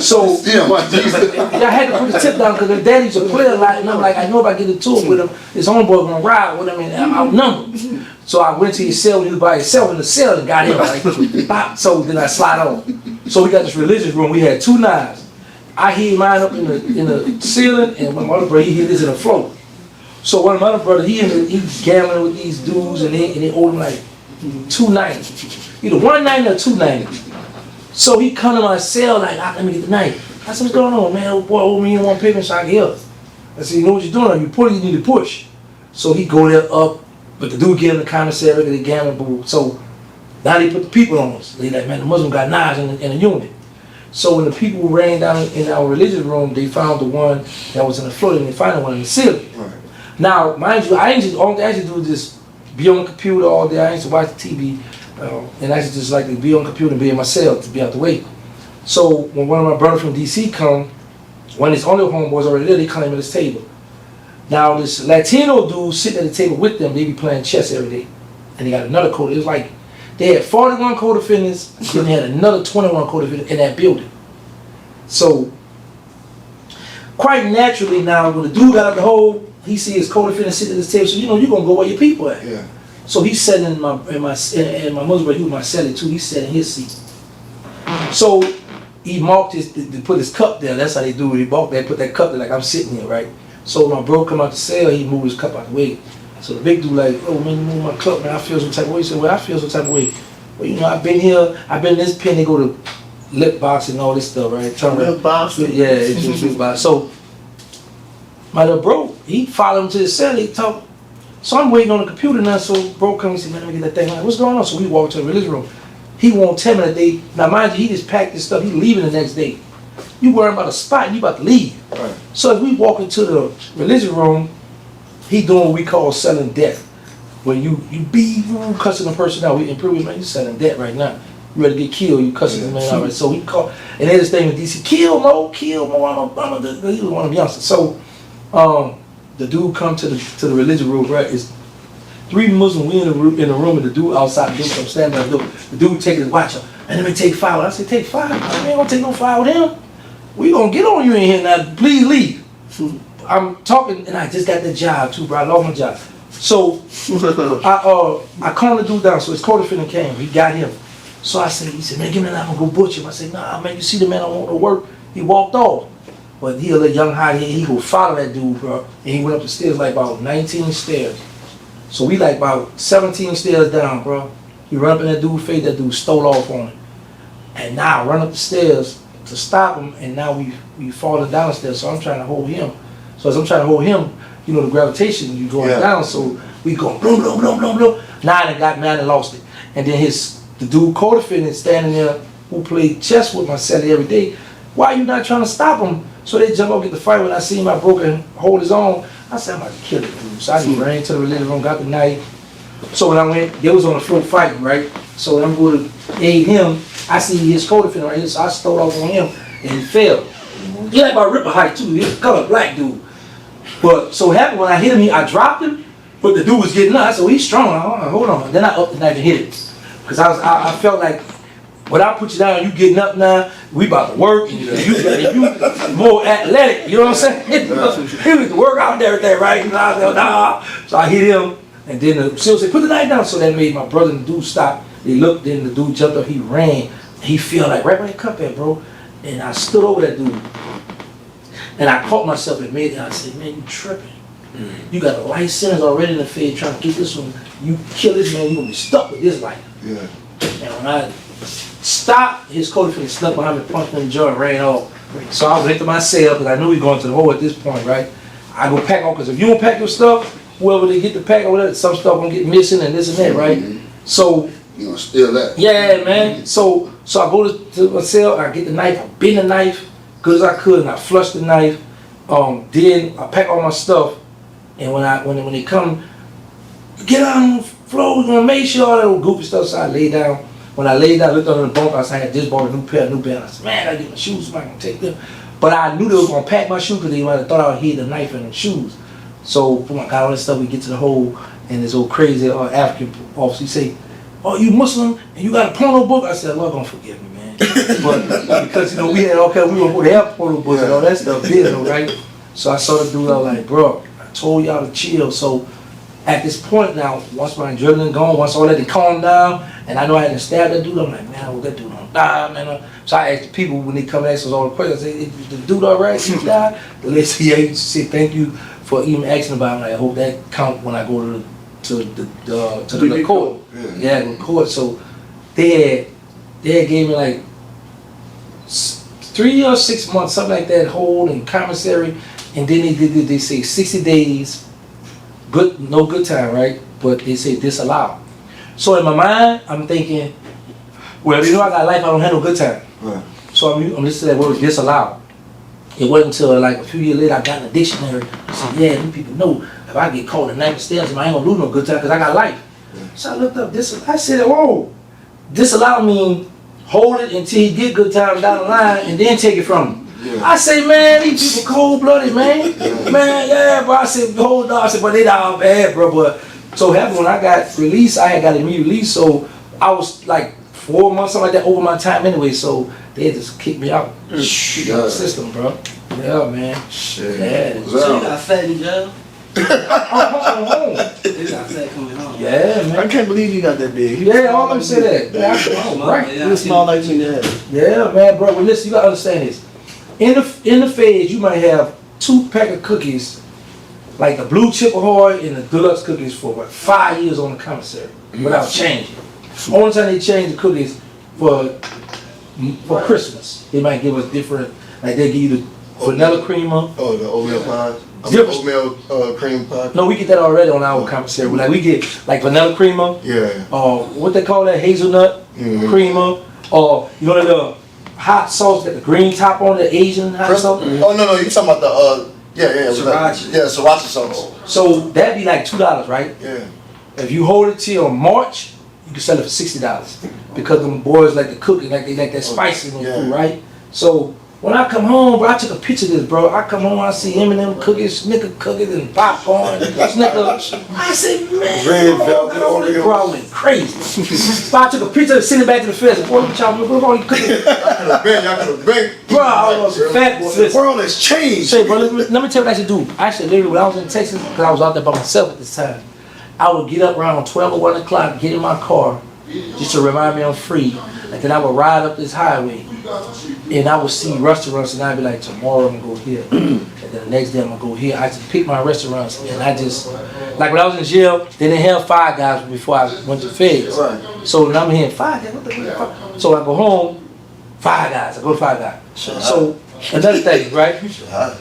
So Yeah, my Jesus. I had to put the tip down because the daddy used to play a lot, and I'm like, I know if I get into it with him, his homeboy gonna ride with him and I'm outnumbered. So I went to his cell when he was by himself in the cell and got him like, pop. So then I slide off. So we got this religious room. We had 2 knives. I hid mine up in the ceiling, and my other brother he hid his in the floor. So one of my other brothers, he's gambling with these dudes, and they owed him like $290, either $190 or $290. So he come to my cell like, let me get the knife. I said, what's going on, man? Old boy owed me one payment so I can help. I said, you know what you're doing? You pull, you need to push. So he go there up, but the dude get in the commissary, they gambling booth. So now they put the people on us. They like, man, the Muslim got knives in the unit. So when the people ran down in our religious room, they found the one that was in the floor, and they found the one in the ceiling. Right. Now, mind you, I ain't just, all I used to do is just be on the computer all day. I used to watch the TV, and I used to just like to be on the computer and be in my cell to be out the way. So when one of my brothers from DC come, when his only homeboys already there, they come at this table. Now this Latino dude sitting at the table with them, they be playing chess every day. And they got another code. It was like, they had 41 co-defendants, and then they had another 21 co-defendants in that building. So, quite naturally now, when the dude got out the hole, he see his co-defendant sitting at this table, so you know you're gonna go where your people at. Yeah. So he's sitting in my Muslim, he was my celly too, he's sitting in his seat. So he marked to put his cup there, that's how they do it. He marked that, put that cup there like I'm sitting here, right? So when my bro come out the cell, he moved his cup out the way. So the big dude like, oh man, you move my cup, man, I feel some type of way. He said, well, I feel some type of way. Well, you know, I've been here, I've been in this pen, they go to lip box and all this stuff, right? Lip box? Yeah, it's just lip box. So my little bro, he followed him to the cell, he talk. So I'm waiting on the computer now, so bro comes and said, man, let me get that thing. I'm like, what's going on? So we walk to the religious room. He won't tell me that day. Now mind you, he just packed his stuff, he leaving the next day. You worrying about a spot, you about to leave. Right. So as we walk into the religious room, he doing what we call selling debt. When you be cussing a person out, we improve, man, you selling debt right now. You ready to get killed, you cussing the man out. Right? So he called, and there's this thing with DC, kill Mo, he was one of them youngsters. So the dude come to the religious room, right? It's 3 Muslims, we in the room, and the dude outside the door, I'm standing by the door. The dude taking his watch up, and let me take 5. I said, take 5? I ain't gonna take no 5 with him. We gonna get on you in here now, please leave. I'm talking, and I just got the job too, bro. I lost my job. So I calmed the dude down. So his co-defendant came. He got him. So I said, he said, man, give me that. I'm gonna go butcher him. I said, nah, man, you see the man I want to work. He walked off. But he a little young hot head. He go follow that dude, bro. And he went up the stairs like about 19 stairs. So we like about 17 stairs down, bro. He run up in that dude's face. That dude stole off on him. And now I run up the stairs to stop him. And now we falling down the stairs. So I'm trying to hold him. So as I'm trying to hold him, you know, the gravitation, you going down, so we go boom, boom, boom, boom, boom. Now I got mad and lost it. And then the dude co-defendant standing there who played chess with my celly every day, why are you not trying to stop him? So they jump up, get the fight. When I see him, I broke and hold his own. I said, I'm about to kill the dude. So I just ran to the religious room, got the knife. So when I went, they was on the floor fighting, right? So when I'm going to aid him, I see his co-defendant right here, so I stole off on him, and he fell. He like about Rippa height too, he's a color black dude. But so happened when I hit him, I dropped him, but the dude was getting up. I said, well, he's strong. Hold on. Then I upped the knife and hit him. Because I felt like, when I put you down, you getting up now, we about to work, and you more athletic, you know what I'm saying? He was to work out and everything, right? So I hit him, and then the seal said, put the knife down. So that made my brother and the dude stop. They looked, then the dude jumped up, he ran. He fell like right where the cup at, bro. And I stood over that dude. And I caught myself and I said, man, you tripping. You got a life sentence already in the Fed trying to get this one. You kill this man, you're going to be stuck with this life. Yeah. And when I stopped, his co-defendant snuck behind me, punched me in the jaw and ran off. So I went to my cell because I knew he was going to the hole at this point, right? I go pack on, because if you don't pack your stuff, whoever they get to pack or whatever, some stuff going to get missing and this and that, right? So You gonna steal that? yeah, man. So I go to my cell, I get the knife, I bend the knife good as I could, and I flush the knife. Then I pack all my stuff, and when they come, get on the floor, we're gonna make sure all that goofy stuff. So I lay down. When I lay down, I looked under the bunk. I said, I had just bought a new pair. I said, man, I gotta get my shoes. I'm not gonna take them. But I knew they was gonna pack my shoes because they might have thought I would hid the knife in the shoes. So when I got all this stuff, we get to the hole, and this old crazy African officer, he say, oh, you Muslim and you got a porno book? I said, Lord gonna forgive me, man. But because we had all kind, we were have porno books and all that stuff, right? So I saw the dude, I was like, bro, I told y'all to chill. So at this point now, once my adrenaline gone, once all that had calmed down, and I know I had to stab that dude, I'm like, man, I hope that dude don't die, man. So I asked the people when they come and ask us all the questions, I say, is the dude all right? He died? The lady said, yeah, he said, thank you for even asking about him. Like, I hope that count when I go to the court. Yeah, the court. So they had gave me like 3 or 6 months, something like that, hold in commissary, and then they say 60 days, no good time, right? But they say disallowed. So in my mind, I'm thinking, well, you know I got life, I don't have no good time. Right. So I'm listening to that word disallowed. It wasn't until like a few years later I got in the dictionary. I said, yeah, these people know if I get caught in 90 steps, I ain't gonna lose no good time because I got life. So I looked up this. I said, whoa, disallow mean hold it until he get good time down the line and then take it from him. Yeah. I say, man, these people cold blooded, man. Man, yeah, bro. I said, hold on. I said, but they all bad, bro. But so happened when I got released, I had got immediate release, so I was like 4 months, something like that, over my time anyway. So they had just kicked me out. Keep out the system, bro. Yeah, man. Shit. Yeah. So you got fat in jail? I'm home. You got fat coming home. Yeah, man. I can't believe you got that big. Yeah, all them say that. Yeah, right. You small like me, yeah. Yeah, man, bro. But listen, you gotta understand this. In the feds, you might have 2 pack of cookies, like the blue chip ahoy and the deluxe cookies for what, 5 years on the commissary without changing. Only time they change the cookies for Christmas, they might give us different. Like they give you the vanilla creamer. Oh, the oatmeal pie. Different. Oatmeal cream pie. No, we get that already on our commissary. Like we get like vanilla creamer. Yeah. Or what they call that, hazelnut creamer. Or you know the hot sauce that the green top on, the Asian hot sauce. Oh no, you talking about the Sriracha. Yeah, sriracha sauce. So that'd be like $2, right? Yeah. If you hold it till March, you can sell it for $60 because them boys like to cook it, like they like that spicy in their food, right? So when I come home, bro, I took a picture of this, bro. I come home, I see M&M cookies, Snicker cookies, and popcorn, Snickers. I said, man, Red velvet Oreo. bro, I went crazy. So I took a picture of sending it back to the feds. Boy, look at all these cookies. Y'all could have been. Bro, I was fat. The world has changed. Say, bro, let me tell you what I should do. Actually, literally, when I was in Texas, because I was out there by myself at this time, I would get up around 12 or 1 o'clock, get in my car, just to remind me I'm free. And then I would ride up this highway, and I would see restaurants, and I'd be like, tomorrow I'm gonna go here. And then the next day I'm gonna go here. I just pick my restaurants, and I just, like when I was in jail, they didn't have Five Guys before I went to feds. Right. So when I'm hearing Five Guys, what the fuck? So I go home, Five Guys, I go to Five Guys. So another thing, right?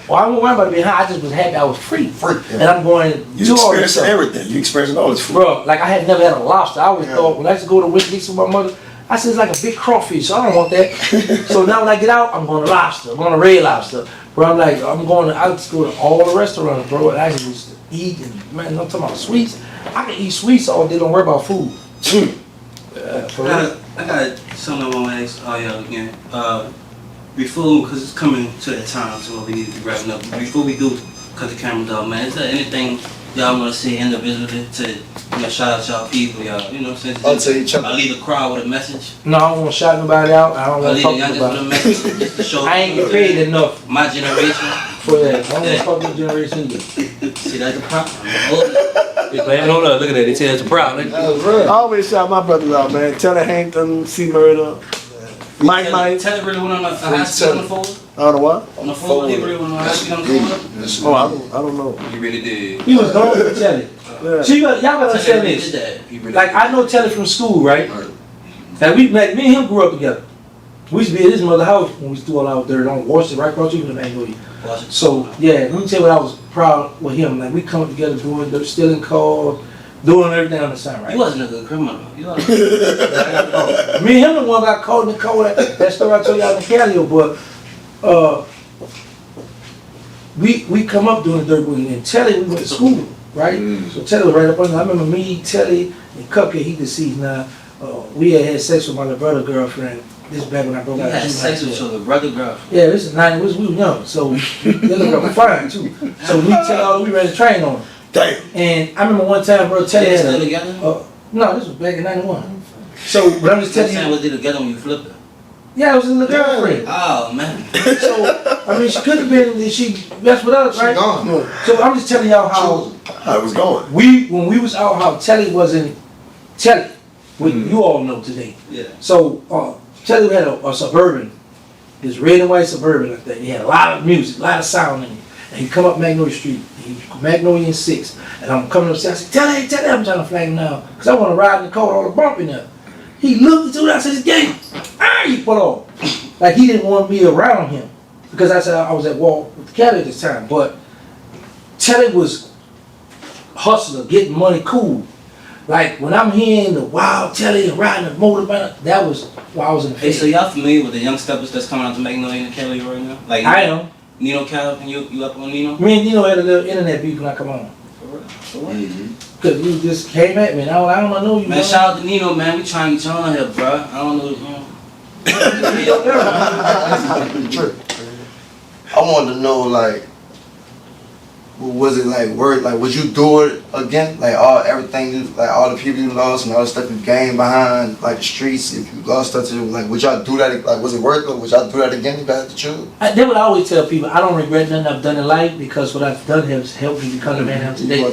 Well, I wasn't worried about being high, I just was happy I was free. And I'm going You to all this experiencing stuff. everything. You experiencing all this food. Bro, like I had never had a lobster. I always thought when I used to go to Wikileaks with my mother, I said it's like a big crawfish, so I don't want that. So now when I get out, I'm going to lobster. I'm going to red lobster. Bro, I just go to all the restaurants, bro, and I just used to eat. And man, I'm talking about sweets. I can eat sweets all day, don't worry about food. I got something I want to ask all y'all again. Before, because it's coming to that time, so we need to be wrapping up. Before we do cut the cameras off, man, is there anything y'all want to say individually to, shout out y'all people, y'all, you know what I'm saying? I'll tell you, I leave the crowd with a message. No, I don't want to shout nobody out. I don't I want to leave talk the about youngest with a it. message just to show I ain't get paid enough my generation. for that. I don't want to talk to the generation either. See, that's the problem. Man, hold up, look at that. They tell us proud. I always shout my brothers out, man. Taylor Hankton, C Murder, Mike. Tell it really went on the high speed on the phone? I don't know what? On the phone, he really went on high speed on the phone? Oh, I don't know. He really did. He was going to Telly. Yeah. See, y'all gotta understand this. Like, I know Telly from school, right? Like, me and him grew up together. We used to be at his mother's house when we used to do all out there on Washington, right across the street from the Magnolia. So, yeah, let me tell you what I was proud with him. Like, we come together doing, stealing cars, doing everything on the side, right? He wasn't a good criminal. Me and him the one got caught in the car. That story I told y'all in Cali, but we come up doing the dirt boogie. And Telly, we went to school, right? So Telly was right up under. I remember me, Telly, and Cupcake. He deceased now. We had sex with my little brother girlfriend. This is back when I broke out. You had sex with your brother girlfriend? Yeah, this is 90. We were young, so the little girl was fine too. So we Telly, we ran the train on her. Damn. And I remember one time, bro, Telly had still a, together? no, this was back in 91. So, but I'm just telling you. Was they together when you flipped her? Yeah, it was a little girlfriend. Oh, man. So, I mean, she could have been, she messed with us, right? She gone. So I'm just telling y'all how I was going. when we was out, how Telly wasn't Telly, what you all know today. Yeah. So, Telly had a Suburban, this red and white Suburban like that. He had a lot of music, a lot of sound in it. And he come up Magnolia Street, Magnolia and 6, and I'm coming upstairs, I said, Telly, I'm trying to flag him now, because I want to ride in the car with all the bump in there. He looked into it, I said, it's game. He pulled off. Like he didn't want me around him because I said I was at war with Kelly at this time. But Telly was hustler, getting money, cool. Like when I'm hearing the wild Telly and riding the motorbike, that was while I was in the Hey, field. so y'all familiar with the young steppers that's coming out to Magnolia and Kelly right now? Like I am. Nino Calvin, you up on Nino? Me and Dino had a little internet beef when I come on. For real? For what? Cause you just came at me and I don't know you. Man, shout out to Nino, man. We trying to get you on here, bro. I don't know, you know. I wanted to know, like, was it like work? Like, would you do it again? Like everything, like all the people you lost and all the stuff you gained behind, like the streets. If you lost touch, like, would y'all do that? Like, was it worth it? Would y'all do that again if you had to choose? They would always tell people I don't regret nothing I've done in life because what I've done has helped me become the man I am today. Yeah.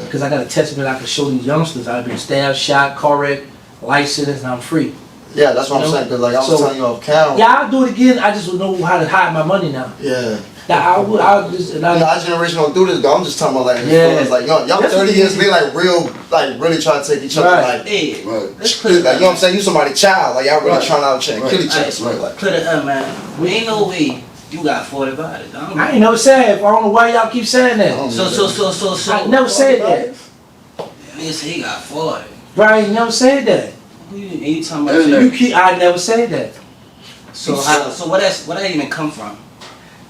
Because I got a testament I can show these youngsters. I've been stabbed, shot, car wreck, life sentence, and I'm free. Yeah, that's what You I'm know? saying. Cause like I was So- telling you off camera. Yeah, I'll do it again. I just would know how to hide my money now. Yeah. Now, I'll just. And You know, our generation don't do this, though. I'm just talking about like, Yeah. it's like y'all That's 30 what years, it they like real, like really trying to take each other, Right. like, Hey, Right. let's like, clear you know what I'm saying? You somebody's child, like y'all really Right. trying to kill each other. Right. So, like, Clear it up, man. Ain't no way you got 40 bodies. I don't know. I ain't never said. I don't know why y'all keep saying that. So. I never said that. Nigga say he got 40. Brian never said that. Who you talking about? Hey, You keep. I never said that. So where that even come from?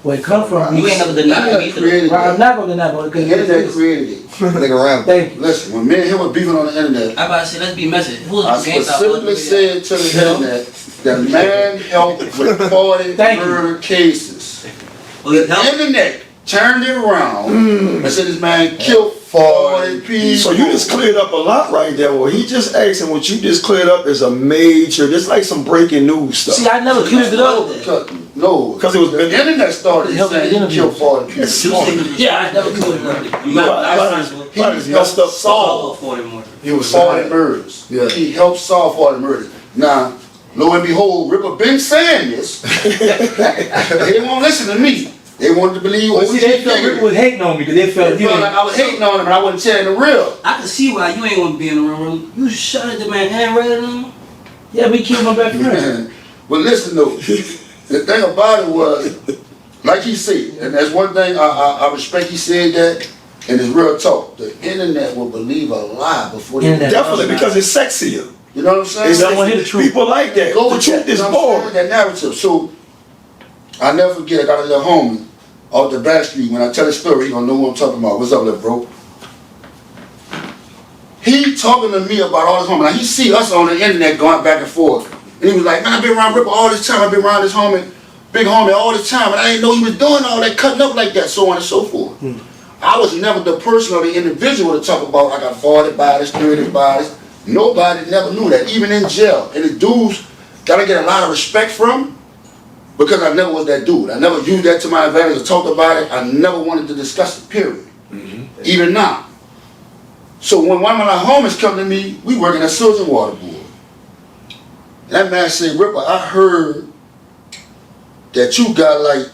Where it come from? You ain't never denied me. created Right, I'm it. not gonna deny it The internet because created it. nigga around. thank you. Listen, when me and him were beefing on the internet, I about to say, let's be messy. Who's I the Gansta? specifically said to the internet that man helped with 40 Thank you. murder cases. Well, it The helped. internet turned it around and said this man killed 40 people. So you just cleared up a lot right there. What he just asked and what you just cleared up is a major, just like some breaking news stuff. See, I never cleared it up. No, 'Cause it was the internet started Help saying the he interview. killed 40 people. Yeah, I never cleared it up. You Why- might why does messed up solve 40 more. He was 40 murders. Yeah. He helped solve 40 murders. Now, lo and behold, Rippa been saying this. They didn't want to listen to me. They wanted to believe Well, see, they felt Rick was hating on me because they felt They felt like I was hating on him and I wasn't telling the real. I can see why you ain't want to be in the room. You shot at the man handwriting him. Yeah, we killed my best friend. But listen though, the thing about it was, like he said, and that's one thing I respect he said that, and it's real talk. The internet will believe a lie before they Internet. Definitely, because it's sexier. You know what I'm saying? It's don't wanna hear the truth. People like that. Go The with truth that, is you know what I'm saying? boring. That narrative. So I never forget, I got a little homie off the back street. When I tell the story, he gonna know what I'm talking about. What's up, little bro? He talking to me about all this homie. Now he see us on the internet going back and forth. And he was like, man, I've been around Rippa all this time. I've been around this homie, big homie all this time. And I didn't know he was doing all that, cutting up like that, so on and so forth. I was never the person or the individual to talk about I got 40 bodies, 30 bodies. Nobody never knew that, even in jail. And the dudes that I get a lot of respect from, because I never was that dude. I never used that to my advantage or talked about it. I never wanted to discuss it, period. Even now. So when one of my homies come to me, we working at Sewage and Water Board. That man said, Rippa, I heard that you got like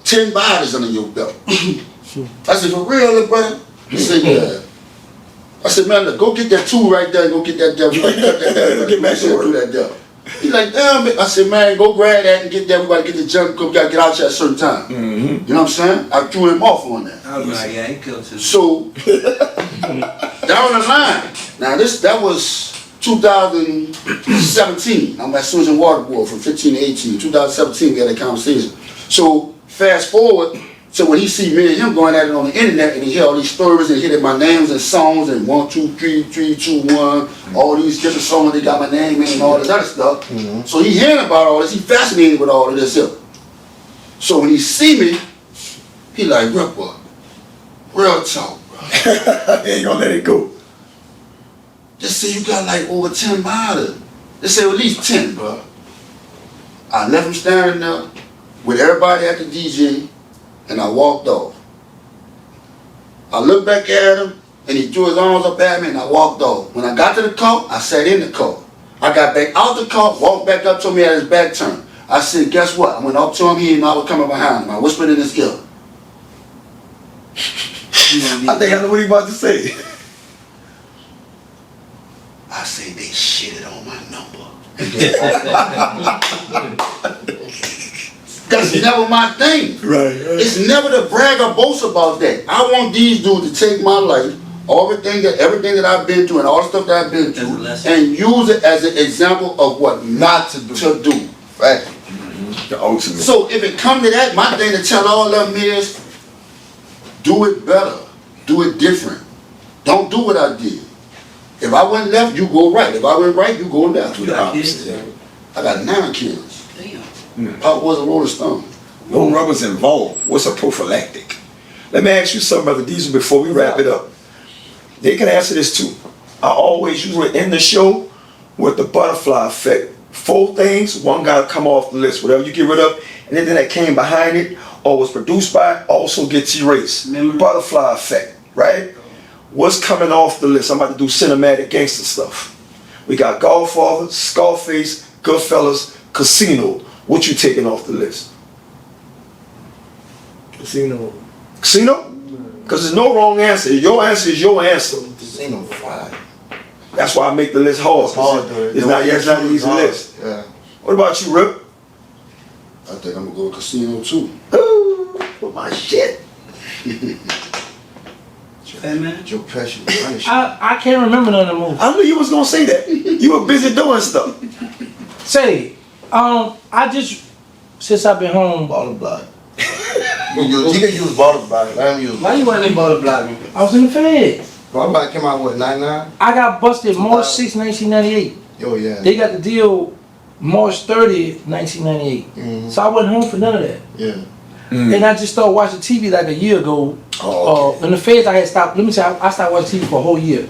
10 bodies under your belt. I said, for real, little brother? He said, yeah. I said, man, look, go get that tool right there and go get that devil. We gotta cut that devil. Get back to work. Do that devil. He's like, damn it. I said, man, go grab that and get that. We gotta get the jump. We gotta get out here at a certain time. You know what I'm saying? I threw him off on that. I was like, yeah, he killed him. So down the line. Now that was 2017. I'm at Sewage and Water Board from 15 to 18. 2017 we had that conversation. So fast forward. So when he see me and him going at it on the internet and he hear all these stories and he hear my names and songs and 1, 2, 3, 3, 2, 1, all these different songs they got my name in and all this other stuff. So he hearing about all this, he fascinated with all of this here. So when he see me, he like, Rippa, real talk, bro. Ain't gonna let it go. Just say you got like over 10 bodies. Just say at least 10, bro. I left him standing there with everybody at the DJ and I walked off. I looked back at him and he threw his arms up at me and I walked off. When I got to the car, I sat in the car. I got back out the car, walked back up to me at his back turn. I said, guess what? I went up to him, he didn't know I was coming behind him. I whispered in his ear. I think I know what he about to say. I say they shitted on my number. never my thing. Right. It's never to brag or boast about that. I want these dudes to take my life, everything that I've been through and all the stuff that I've been As a through, lesson. and use it as an example of what not to do. Right. The ultimate. So if it come to that, my thing to tell all of them is, do it better, do it different. Don't do what I did. If I went left, you go right. If I went right, you go left. You got kids? I got 9 kids. Damn. Pop was a Rolling Stone. No rubbers involved. What's a prophylactic? Let me ask you something, Brother Diesel, before we wrap it up. They can answer this too. I always usually end the show with the butterfly effect. 4 things, one got to come off the list. Whatever you get rid of, anything that came behind it or was produced by it also gets erased. Memory. Butterfly effect, right? What's coming off the list? I'm about to do cinematic gangster stuff. We got Godfather, Scarface, Goodfellas, Casino. What you taking off the list? Casino. Casino? Because there's no wrong answer. Your answer is your answer. Casino fire. That's why I make the list hard. It's not an easy list. Yeah. What about you, Rip? I think I'm gonna go with Casino too. Ooh, with my shit. Hey, man. Joe Pesci. I can't remember none of the movies. I knew you was gonna say that. You were busy doing stuff. Say, I just, since I've been home, Baller block. You can use baller block. I don't use. Why you want to ball block me? I was in the Fed. Baller block came out what 99? I got busted March 6, 1998. Yo yeah. They got the deal March 30, 1998. So I wasn't home for none of that. Yeah. And I just started watching TV like a year ago. In the Feds, I had stopped. Let me tell you, I stopped watching TV for a whole year.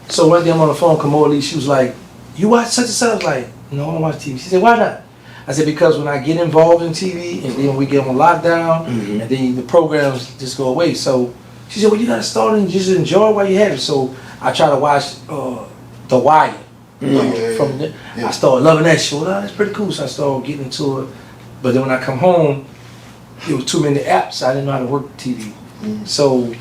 So one day I'm on the phone, Kamali, she was like, "You watch such and such?" I was like, "No, I don't watch TV." She said, "Why not?" I said, "Because when I get involved in TV and then we get on lockdown and then the programs just go away." So she said, "Well, you gotta start and just enjoy while you have it." So I try to watch The Wire. From the, I started loving that show. Oh, that's pretty cool. So I started getting into it. But then when I come home, it was too many apps. I didn't know how to work TV. So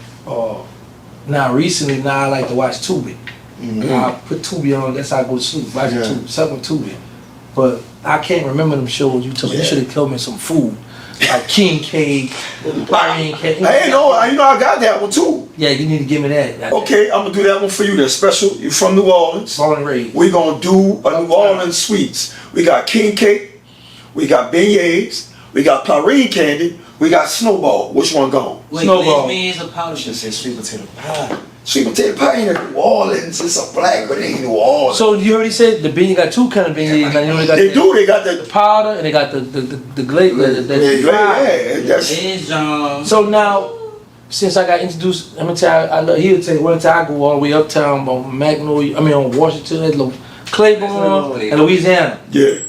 now recently, I like to watch Tubi. I put Tubi on. That's how I go to sleep. Watch Tubi, something with Tubi. But I can't remember them shows you told me. You should have told me some food. Like King K, Brian K. I got that one too. Yeah, you need to give me that. Okay, I'm gonna do that one for you then. Special. You're from New Orleans. Born and raised. We're gonna do a New Orleans sweets. We got king cake, we got beignets, we got Clarine candy, we got snowball. Which one gone? Wait, Snowball. me is a powder. Should say sweet potato pie. Sweet potato pie ain't in New Orleans. It's a black, but it ain't New Orleans. So you already said the beignet got 2 kind of beignets. Now you only got They do. They got the the powder and they got the glaze. that's It's John. So now, since I got introduced, I'm gonna tell you, he'll tell you one time I go all the way uptown on Magnolia, on Washington, at Claiborne and Louisiana yeah.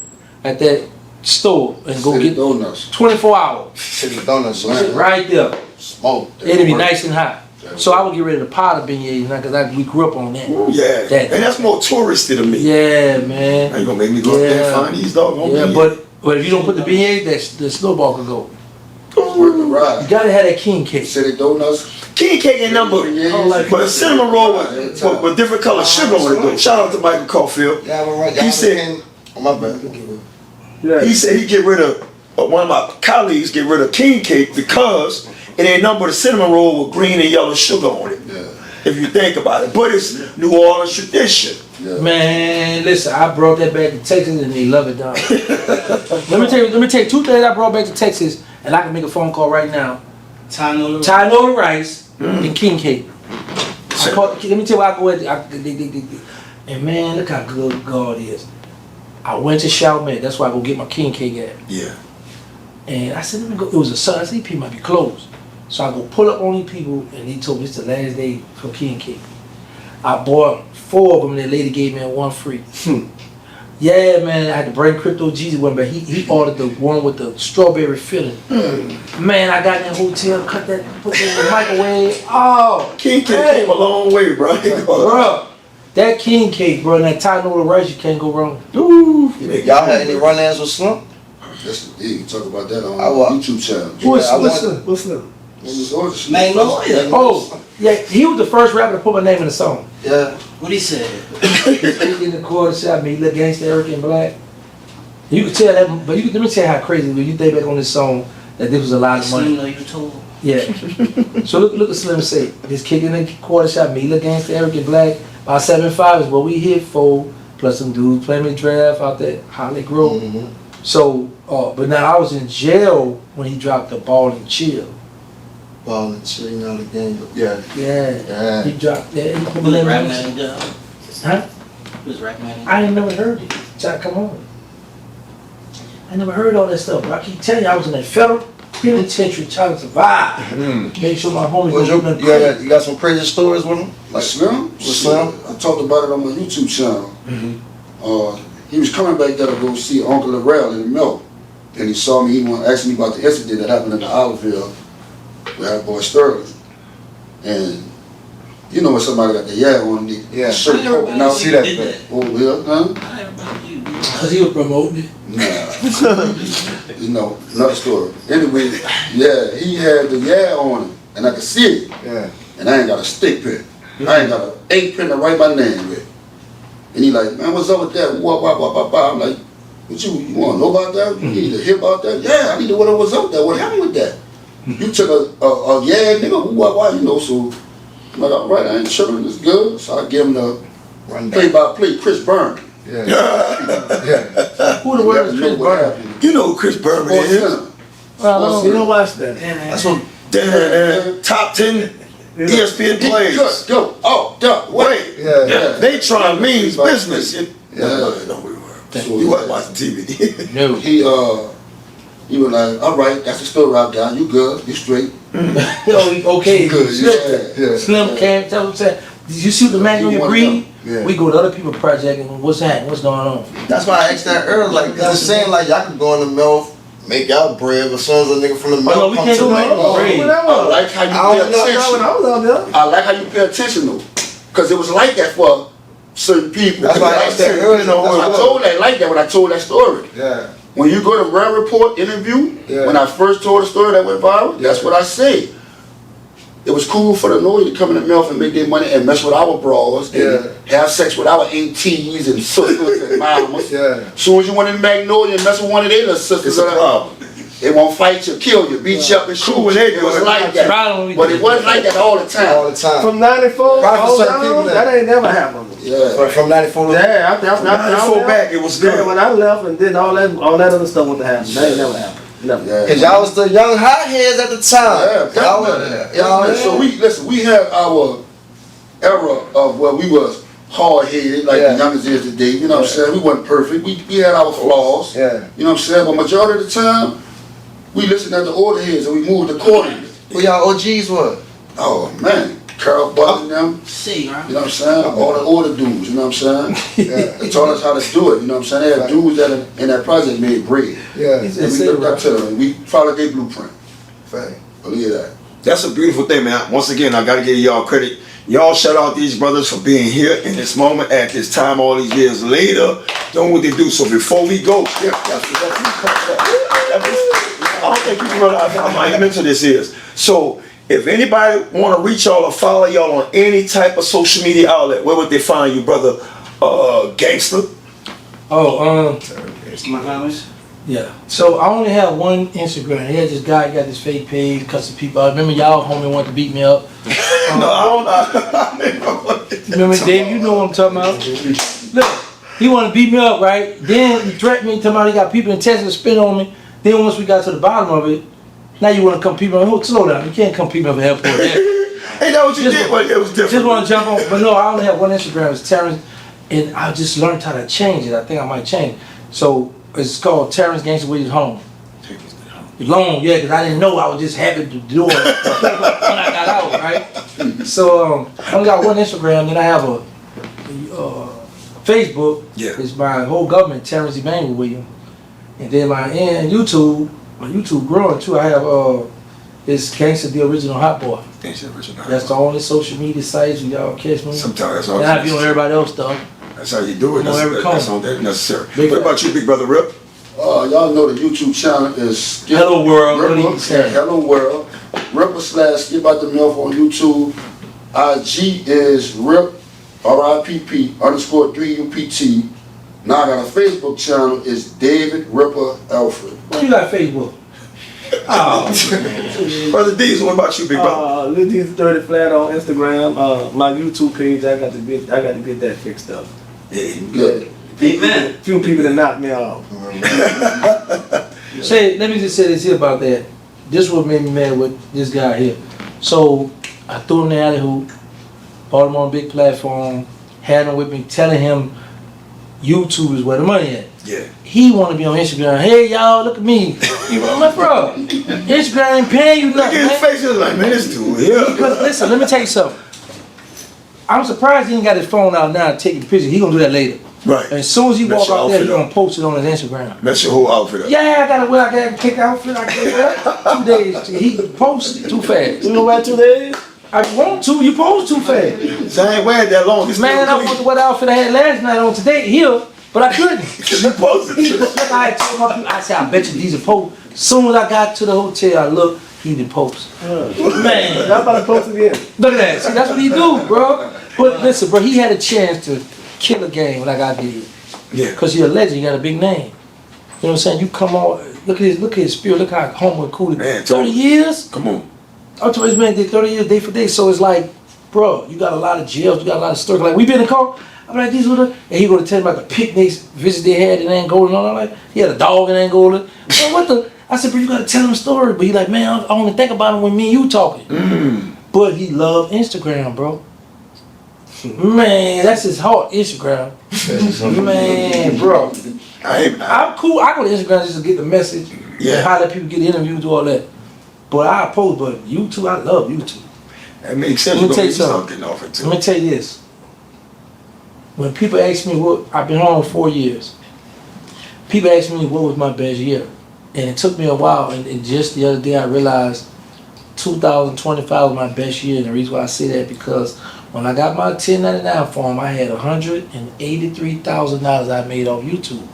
at that store and go City get Donuts. 24 hours. City donuts. Sit right there. Smoke. It'll be nice and hot. So I would get rid of the powder beignet because we grew up on that. Yeah, That- and that's more touristy to me. Yeah, man. Now you gonna make me go up there and find these doggone Yeah, beans. but if you don't put the beignet, the snowball can go. Worth the You ride. gotta have that king cake. City Donuts. King cake ain't number, but a cinnamon roll with different color sugar on it though. Shout out to Michael Caulfield. Yeah, I'm right. He said, oh my bad. he said he get rid of, one of my colleagues get rid of king cake because it ain't nothing but a cinnamon roll with green and yellow sugar on it. Yeah. If you think about it, but it's New Orleans tradition. Yeah. Man, listen, I brought that back to Texas and they love it down. let me tell you 2 things I brought back to Texas, and I can make a phone call right now. Thai noodle rice and king cake. Let me tell you where I go at. And man, look how good God is. I went to Chalmette. That's where I go get my king cake at. Yeah. And I said, let me go. It was a Sunday. I said, these people might be closed. So I go pull up on these people, and he told me it's the last day for king cake. I bought 4 of them, and the lady gave me 1 free. Yeah, man, I had to bring Crypto Jesus one, but he ordered the one with the strawberry filling. Man, I got in that hotel, put that in the microwave. Oh, King cake came a long way, bro. bro, that king cake, bro, and that Thai noodle rice, you can't go wrong. Ooh, Y'all had any run-ins with Slump? That's the you can talk about that on I- YouTube channel. What's What's Magnolia. Oh, yeah, he was the first rapper to put my name in the song. Yeah. What he said? He in the quarter shot me, he looked gangsta, Eric and Black. You can tell that, but let me tell you how crazy when you think back on this song that this was a lot of Slim, money. though, you told. Yeah. So look at Slim say, this kick in the quarter shot, me, look Gansta, Eric and Black, about 7.5 is what we hit for, plus some dudes playing me draft out there, Holly Grove. So, but now I was in jail when he dropped the Ball and Chill. Ball and Chill, you know the game. Yeah. Yeah. He dropped that. Who was rapping at him, though? Huh? Who was rapping at him? I ain't never heard it. Jack, come on. I never heard all that stuff, but I keep telling you, I was in that federal penitentiary trying to survive. Make sure my homies Was don't do nothing you crazy. got some crazy stories with him? Like Slim? Slim? I talked about it on my YouTube channel. He was coming back there to go see Uncle Lorel in the mill. And he saw me, he asked me about the incident that happened in the Oliveville with that boy Sterling. And you know when somebody got the on the shirt I never poking out. see that, did that. Over here, huh? I never remember you. Cause he was promoting it. Nah. You know, another story. Anyway, yeah, he had the on him, and I could see it. Yeah. And I ain't got a stick pen. I ain't got an ink pen to write my name with. And he like, man, what's up with that? I'm like, what you want to know about that? You need to hear about that? Yeah, I need to know what's up with that. What happened with that? You took a nigga, you know, so I'm like, all right, I ain't tripping, it's good. So I give him the play-by-play, Chris Byrne. Yeah. Who the word is Chris Byrne? You know who Chris Berman is. Well, you don't watch that. That's what. Top 10 ESPN plays. Go, Wait. Yeah. They trying to mean business. Yeah. You wasn't watching TV. No. He was like, all right, that's the story I got. You good, you straight. Okay. Good, yeah. Slim came, tell him, said, did you shoot the Magnolia Breed? Yeah. We go to other people's project and what's happening? What's going on? That's why I asked that earlier. Like, cause it's saying like y'all could go in the mill, make y'all bread, but as soon as a nigga from the mill no, we come can't to go the make mill, bread. I like how you pay attention. I was out there. I like how you pay attention though, because it was like that for certain people. That's why I asked that earlier. I told that like that when I told that story. Yeah. When you go to Rare Report interview, when I first told the story that went viral, that's what I said. It was cool for the North to come in the mouth and make their money and mess with our bras and have sex with our aunties and sisters and mamas. Soon as you went in Magnolia and mess with one of their little sisters, It's a problem. they won't fight you, kill you, beat you up and shoot Cool, you. they It was do it. like that. But it wasn't like that all the time. All the time. From 94 Right, for all certain down, people that ain't never happened. Yeah. From 94 to Yeah, I 94 back, it was good. Yeah, when I left and did all that other stuff with the happen, that ain't never happened. Never. Yeah. Cause y'all was the young hotheads at the time. So we had our era of where we was hard headed, like the youngest is today. You know what I'm saying? We wasn't perfect. We had our flaws. Yeah. You know what I'm saying? But majority of the time, we listened at the order heads and we moved accordingly. Who y'all OGs was? Oh man, Carl Butler and them. See, right? You know what I'm saying? All the order dudes. You know what I'm saying? They taught us how to do it. You know what I'm saying? They had dudes that in that project made bread. Yeah. And we looked up to them and we followed their blueprint. Fact. Believe that. That's a beautiful thing, man. Once again, I gotta give y'all credit. Y'all shout out these brothers for being here in this moment at this time all these years later, doing what they do. So before we go, I don't think people realize how monumental this is. So if anybody want to reach y'all or follow y'all on any type of social media outlet, where would they find you, brother? Gangsta? My homies. Yeah. So I only have one Instagram. He had this guy, he got this fake page, cussing people out. Remember y'all homie wanted to beat me up? No, I don't know. Remember Dave, you know what I'm talking about? Look, he wanted to beat me up, right? Then he threatened me, talking about he got people in Texas to spit on me. Then once we got to the bottom of it, now you want to come people on, oh, slow down, you can't come people up at airport. Hey, that what you did? Well, it was different. Just want to jump on, but no, I only have one Instagram, it's Terrence, and I just learned how to change it. I think I might change. So it's called Terrence Gangsta with his home. Long, yeah, because I didn't know. I was just happy to do it when I got out, right? So I only got one Instagram, then I have a Facebook. Yeah. It's my whole government, Terrence Emmanuel William. And then my YouTube growing too. I have it's Gangsta the Original Hot Boy. That's the only social media sites where y'all catch me. Sometimes that's all. And I be on everybody else stuff. That's how you do it. That's all that necessary. What about you, big brother Rip? Y'all know the YouTube channel is Hello World. Rippa, Hello World. Rippa/SkipOutTheMilf on YouTube. IG is Rip, RIPP _3UPT. Now I got a Facebook channel. It's David Rippa Alfred. When you got Facebook? Oh, Brother D's, what about you, big brother? Lil D's 30 flat on Instagram. My YouTube page, I got to get that fixed up. Yeah. Good. Amen. Few people that knocked me off. say, let me just say this here about that. This what made me mad with this guy here. So I threw him the alley hoop, bought him on a big platform, had him with me, telling him YouTube is where the money at. Yeah. He want to be on Instagram. Hey y'all, look at me. I'm like, bro, Instagram ain't paying you Look nothing, at his man. face, he was like, man, this dude here. Because listen, let me tell you something. I'm surprised he ain't got his phone out now taking pictures. He gonna do that later. Right. And as soon as he Mess walk your out there, he outfit gonna up. post it on his Instagram. Mess your whole outfit up. Yeah, I gotta wear, I gotta kick the outfit, I can't wear 2 days. He posts too fast. You know about 2 days? I want to, you post too fast. So I ain't wearing that long. It's Man, I still want to wear the outfit I had last night on today here, but I couldn't. Because you posted He it. look, I told my people, I said, I bet you these are posts. As soon as I got to the hotel, I looked, he did post. Man, I'm about to post again. look at that. See, that's what he do, bro. But listen, bro, he had a chance to kill a game like I did. Yeah. Because you're a legend, you got a big name. You know what I'm saying? You come on, look at his spirit, look how humble and cool. Man, 30 years? Come on. I told this man did 30 years day for day, so it's like, bro, you got a lot of jails, you got a lot of stories. Like, we been in the car, I'm like, these were the, and he gonna tell me about the picnics, visit they had in Angola and all that. Like, he had a dog in Angola. Man, what the? I said, bro, you gotta tell him a story. But he like, man, I only think about him when me and you talking. But he loved Instagram, bro. Man, that's his heart, Instagram. Man, bro. I'm cool. I go to Instagram just to get the message. Yeah. And how let people get the interviews, do all that. But I post, but YouTube, I love YouTube. That makes sense. Let me tell you Start something. getting off it too. Let me tell you this. When people ask me what, I've been home 4 years. People ask me what was my best year. And it took me a while, and just the other day I realized 2025 was my best year. And the reason why I say that because when I got my 1099 form, I had $183,000 I made off YouTube.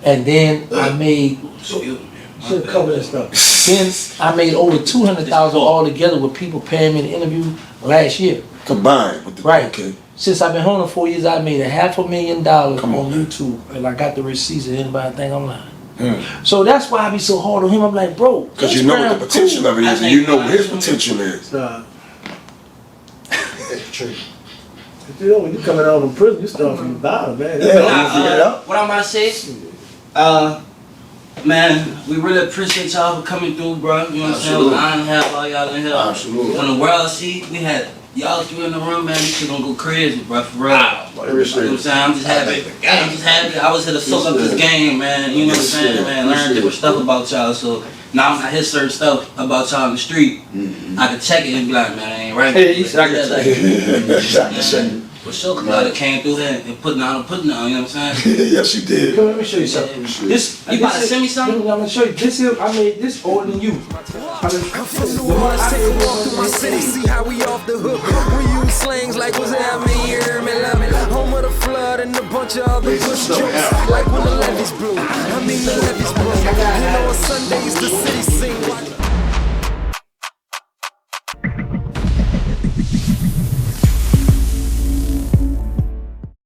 And then I made, should cover that stuff. Then I made over $200,000 altogether with people paying me to interview last year. Combined with the Right. Okay. Since I've been home for 4 years, I made $500,000 Come on, on man. YouTube, and I got the receipts. And anybody think I'm lying? So that's why I be so hard on him. I'm like, bro, Because you know what the Instagram potential cool. of it is, and you know what his potential is. True. You know, when you coming out of prison, you start from the bottom, man. What I'm about to say, man, we really appreciate y'all for coming through, bro. You know what I'm saying? Absolutely. I don't have all y'all in here. Absolutely. When the world see, we had y'all through in the room, man. This shit gonna go crazy, bro. For real. You know what I'm saying? I'm just happy. I'm just happy. I was here to soak up this game, man. You know what I'm saying, man? Learn different stuff about y'all. So now I hear certain stuff about y'all in the street. I can check it and be like, man, I ain't right. Hey, you said I can check it. For sure, cause y'all that came through here and putting on, you know what I'm saying? Yes, you did. Come, let me show you something. This, You about to send me something? I'm gonna show you. This is, I made this older than you. I'm from New Orleans, take a walk through my city, see how we off the hook. We use slangs like what's happening here, man, love me. Home of the flood and a bunch of other bush jokes. Like when the levees blew, I mean the levees blew. You know on Sundays the city sing.